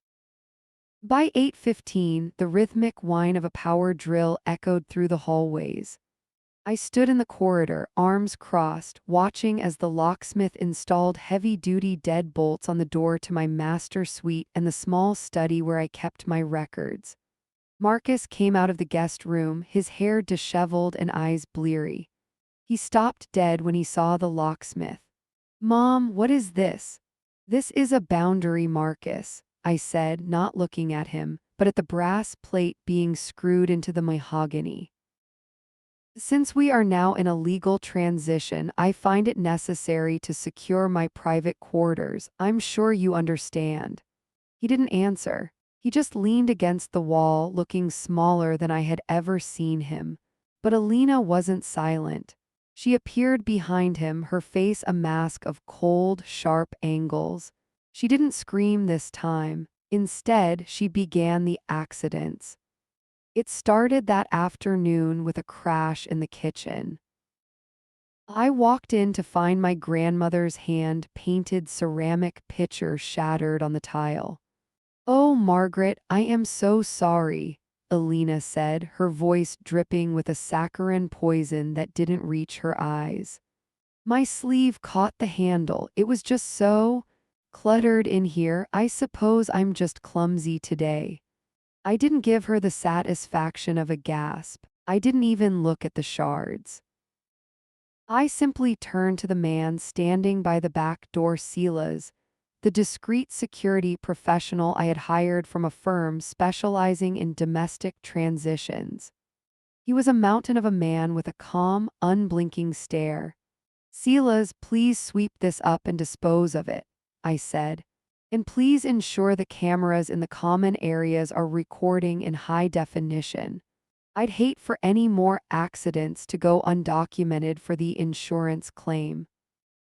By 8:15, the rhythmic whine of a power drill echoed through the hallways. I stood in the corridor, arms crossed, watching as the locksmith installed heavy-duty deadbolts on the door to my master suite and the small study where I kept my records. Marcus came out of the guest room, his hair disheveled and eyes bleary. He stopped dead when he saw the locksmith. "Mom, what is this?" "This is a boundary, Marcus," I said, not looking at him, but at the brass plate being screwed into the mahogany. "Since we are now in a legal transition, I find it necessary to secure my private quarters. I'm sure you understand." He didn't answer. He just leaned against the wall, looking smaller than I had ever seen him. But Alina wasn't silent. She appeared behind him, her face a mask of cold, sharp angles. She didn't scream this time. Instead, she began the accidents. It started that afternoon with a crash in the kitchen. I walked in to find my grandmother's hand-painted ceramic pitcher shattered on the tile. "Oh, Margaret, I am so sorry," Alina said, her voice dripping with a saccharine poison that didn't reach her eyes. "My sleeve caught the handle. It was just so cluttered in here. I suppose I'm just clumsy today." I didn't give her the satisfaction of a gasp. I didn't even look at the shards. I simply turned to the man standing by the back door Silas, the discreet security professional I had hired from a firm specializing in domestic transitions. He was a mountain of a man with a calm, unblinking stare. "Silas, please sweep this up and dispose of it," I said. "And please ensure the cameras in the common areas are recording in high definition. I'd hate for any more accidents to go undocumented for the insurance claim."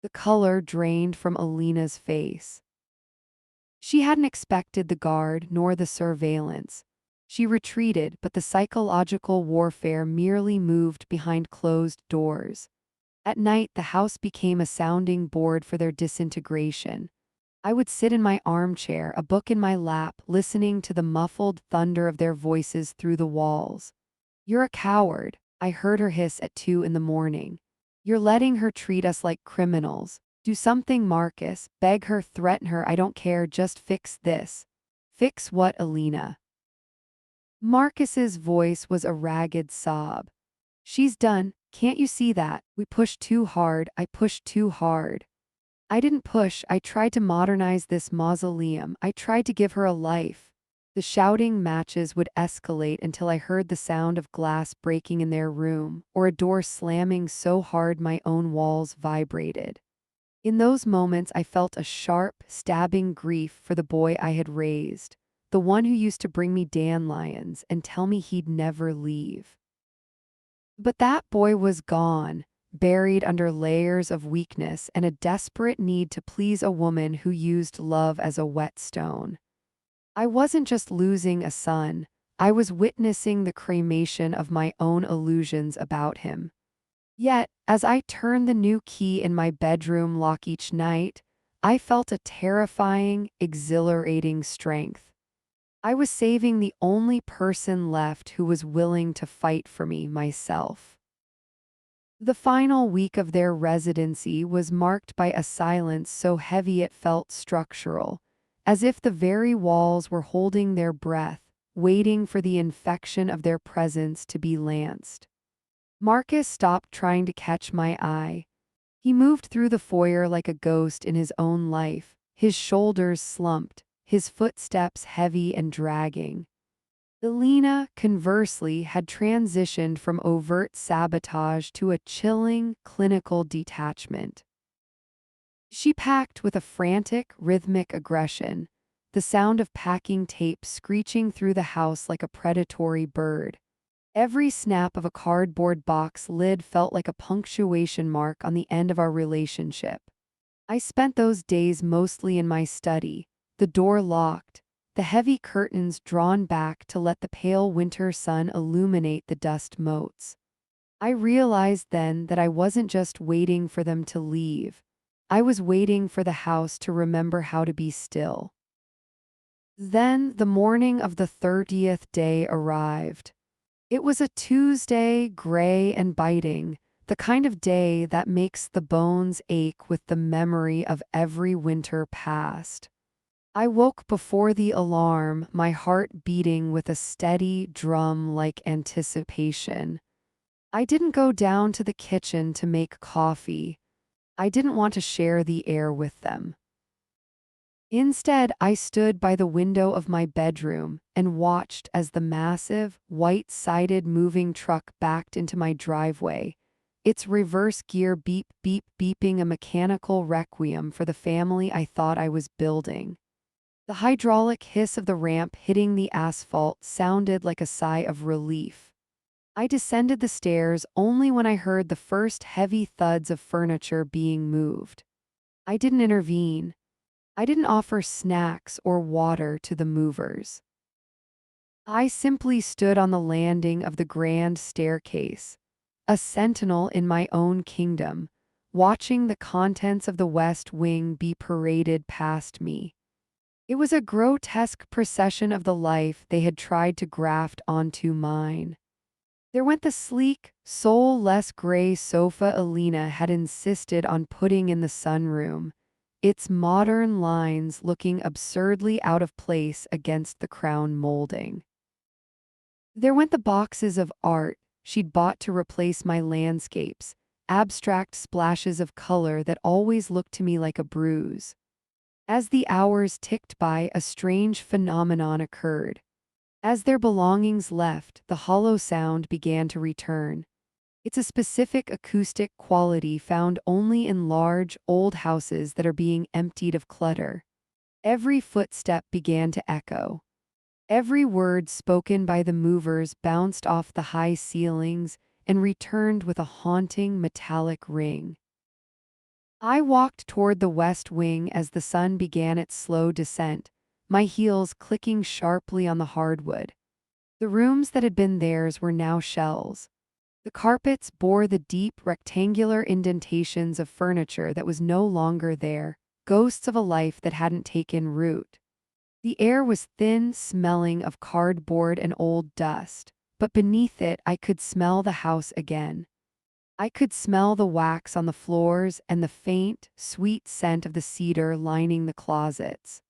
The color drained from Alina's face. She hadn't expected the guard nor the surveillance. She retreated, but the psychological warfare merely moved behind closed doors. At night, the house became a sounding board for their disintegration. I would sit in my armchair, a book in my lap, listening to the muffled thunder of their voices through the walls. "You're a coward," I heard her hiss at 2 in the morning. "You're letting her treat us like criminals. Do something, Marcus. Beg her, threaten her, I don't care, just fix this." "Fix what, Alina?" Marcus's voice was a ragged sob. "She's done. Can't you see that? We pushed too hard. I pushed too hard." "I didn't push. I tried to modernize this mausoleum. I tried to give her a life." The shouting matches would escalate until I heard the sound of glass breaking in their room, or a door slamming so hard my own walls vibrated. In those moments I felt a sharp, stabbing grief for the boy I had raised, the one who used to bring me dandelions and tell me he'd never leave. But that boy was gone, buried under layers of weakness and a desperate need to please a woman who used love as a whetstone. I wasn't just losing a son, I was witnessing the cremation of my own illusions about him. Yet, as I turned the new key in my bedroom lock each night, I felt a terrifying, exhilarating strength. I was saving the only person left who was willing to fight for me, myself. The final week of their residency was marked by a silence so heavy it felt structural, as if the very walls were holding their breath, waiting for the infection of their presence to be lanced. Marcus stopped trying to catch my eye. He moved through the foyer like a ghost in his own life, his shoulders slumped, his footsteps heavy and dragging. Alina, conversely, had transitioned from overt sabotage to a chilling, clinical detachment. She packed with a frantic, rhythmic aggression, the sound of packing tape screeching through the house like a predatory bird. Every snap of a cardboard box lid felt like a punctuation mark on the end of our relationship. I spent those days mostly in my study, the door locked, the heavy curtains drawn back to let the pale winter sun illuminate the dust motes. I realized then that I wasn't just waiting for them to leave. I was waiting for the house to remember how to be still. Then the morning of the 30th day arrived. It was a Tuesday, gray and biting, the kind of day that makes the bones ache with the memory of every winter past. I woke before the alarm, my heart beating with a steady drum-like anticipation. I didn't go down to the kitchen to make coffee. I didn't want to share the air with them. Instead, I stood by the window of my bedroom and watched as the massive, white-sided moving truck backed into my driveway, its reverse gear beeping a mechanical requiem for the family I thought I was building. The hydraulic hiss of the ramp hitting the asphalt sounded like a sigh of relief. I descended the stairs only when I heard the first heavy thuds of furniture being moved. I didn't intervene. I didn't offer snacks or water to the movers. I simply stood on the landing of the grand staircase, a sentinel in my own kingdom, watching the contents of the West Wing be paraded past me. It was a grotesque procession of the life they had tried to graft onto mine. There went the sleek, soulless gray sofa Alina had insisted on putting in the sunroom, its modern lines looking absurdly out of place against the crown molding. There went the boxes of art she'd bought to replace my landscapes, abstract splashes of color that always looked to me like a bruise. As the hours ticked by, a strange phenomenon occurred. As their belongings left, the hollow sound began to return. It's a specific acoustic quality found only in large, old houses that are being emptied of clutter. Every footstep began to echo. Every word spoken by the movers bounced off the high ceilings and returned with a haunting metallic ring. I walked toward the west wing as the sun began its slow descent, my heels clicking sharply on the hardwood. The rooms that had been theirs were now shells. The carpets bore the deep rectangular indentations of furniture that was no longer there, ghosts of a life that hadn't taken root. The air was thin, smelling of cardboard and old dust, but beneath it I could smell the house again. I could smell the wax on the floors and the faint, sweet scent of the cedar lining the closets.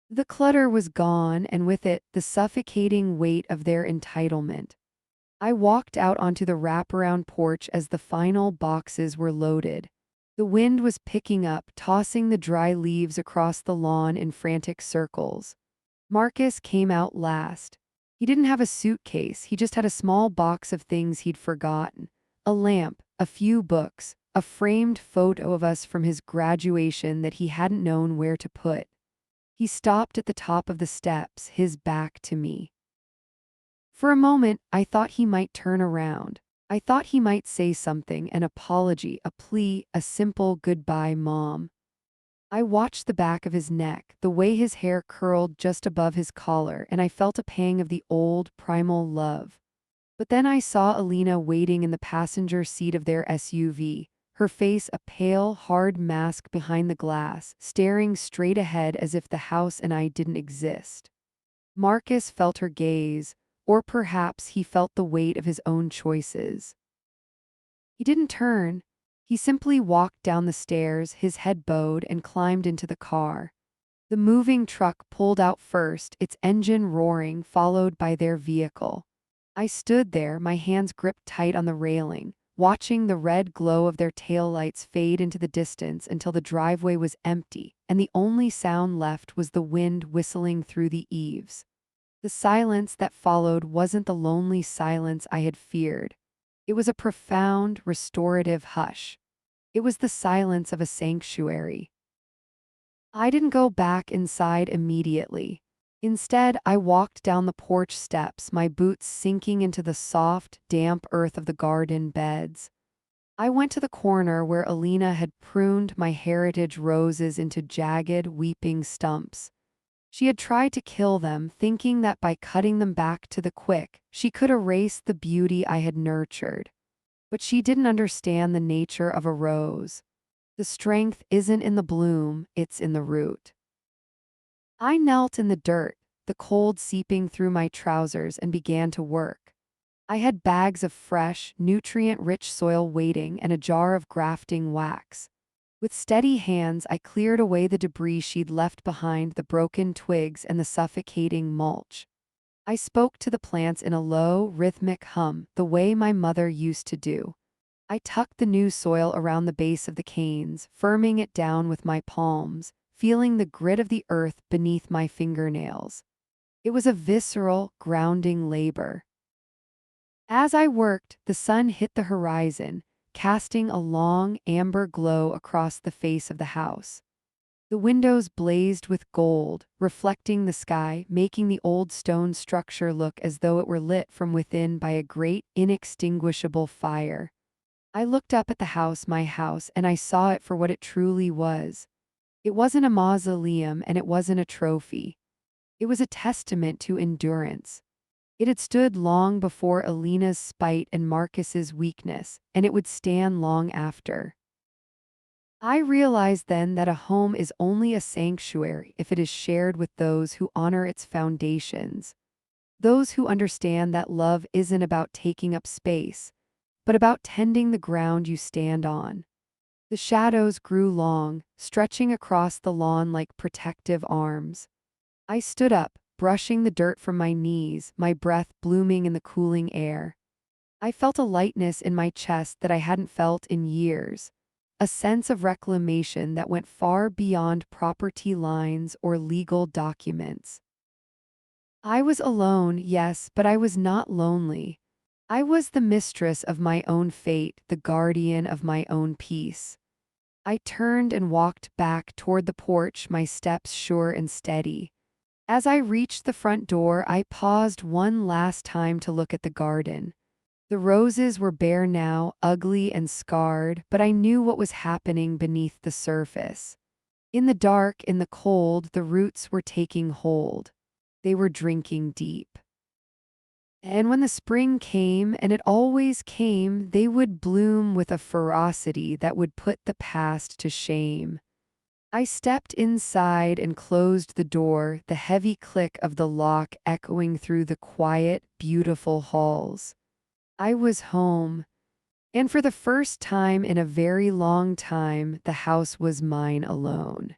The clutter was gone, and with it, the suffocating weight of their entitlement. I walked out onto the wraparound porch as the final boxes were loaded. The wind was picking up, tossing the dry leaves across the lawn in frantic circles. Marcus came out last. He didn't have a suitcase, he just had a small box of things he'd forgotten. A lamp, a few books, a framed photo of us from his graduation that he hadn't known where to put. He stopped at the top of the steps, his back to me. For a moment, I thought he might turn around. I thought he might say something, an apology, a plea, a simple goodbye, Mom. I watched the back of his neck, the way his hair curled just above his collar, and I felt a pang of the old, primal love. But then I saw Alina waiting in the passenger seat of their SUV, her face a pale, hard mask behind the glass, staring straight ahead as if the house and I didn't exist. Marcus felt her gaze, or perhaps he felt the weight of his own choices. He didn't turn. He simply walked down the stairs, his head bowed, and climbed into the car. The moving truck pulled out first, its engine roaring, followed by their vehicle. I stood there, my hands gripped tight on the railing, watching the red glow of their taillights fade into the distance until the driveway was empty, and the only sound left was the wind whistling through the eaves. The silence that followed wasn't the lonely silence I had feared. It was a profound, restorative hush. It was the silence of a sanctuary. I didn't go back inside immediately. Instead, I walked down the porch steps, my boots sinking into the soft, damp earth of the garden beds. I went to the corner where Alina had pruned my heritage roses into jagged, weeping stumps. She had tried to kill them, thinking that by cutting them back to the quick, she could erase the beauty I had nurtured. But she didn't understand the nature of a rose. The strength isn't in the bloom, it's in the root. I knelt in the dirt, the cold seeping through my trousers, and began to work. I had bags of fresh, nutrient-rich soil waiting and a jar of grafting wax. With steady hands, I cleared away the debris she'd left behind, the broken twigs and the suffocating mulch. I spoke to the plants in a low, rhythmic hum, the way my mother used to do. I tucked the new soil around the base of the canes, firming it down with my palms, feeling the grit of the earth beneath my fingernails. It was a visceral, grounding labor. As I worked, the sun hit the horizon, casting a long, amber glow across the face of the house. The windows blazed with gold, reflecting the sky, making the old stone structure look as though it were lit from within by a great, inextinguishable fire. I looked up at the house, my house, and I saw it for what it truly was. It wasn't a mausoleum and it wasn't a trophy. It was a testament to endurance. It had stood long before Alina's spite and Marcus's weakness, and it would stand long after. I realized then that a home is only a sanctuary if it is shared with those who honor its foundations, those who understand that love isn't about taking up space, but about tending the ground you stand on. The shadows grew long, stretching across the lawn like protective arms. I stood up, brushing the dirt from my knees, my breath blooming in the cooling air. I felt a lightness in my chest that I hadn't felt in years, a sense of reclamation that went far beyond property lines or legal documents. I was alone, yes, but I was not lonely. I was the mistress of my own fate, the guardian of my own peace. I turned and walked back toward the porch, my steps sure and steady. As I reached the front door, I paused one last time to look at the garden. The roses were bare now, ugly and scarred, but I knew what was happening beneath the surface. In the dark, in the cold, the roots were taking hold. They were drinking deep. And when the spring came, and it always came, they would bloom with a ferocity that would put the past to shame. I stepped inside and closed the door, the heavy click of the lock echoing through the quiet, beautiful halls. I was home, and for the first time in a very long time, the house was mine alone.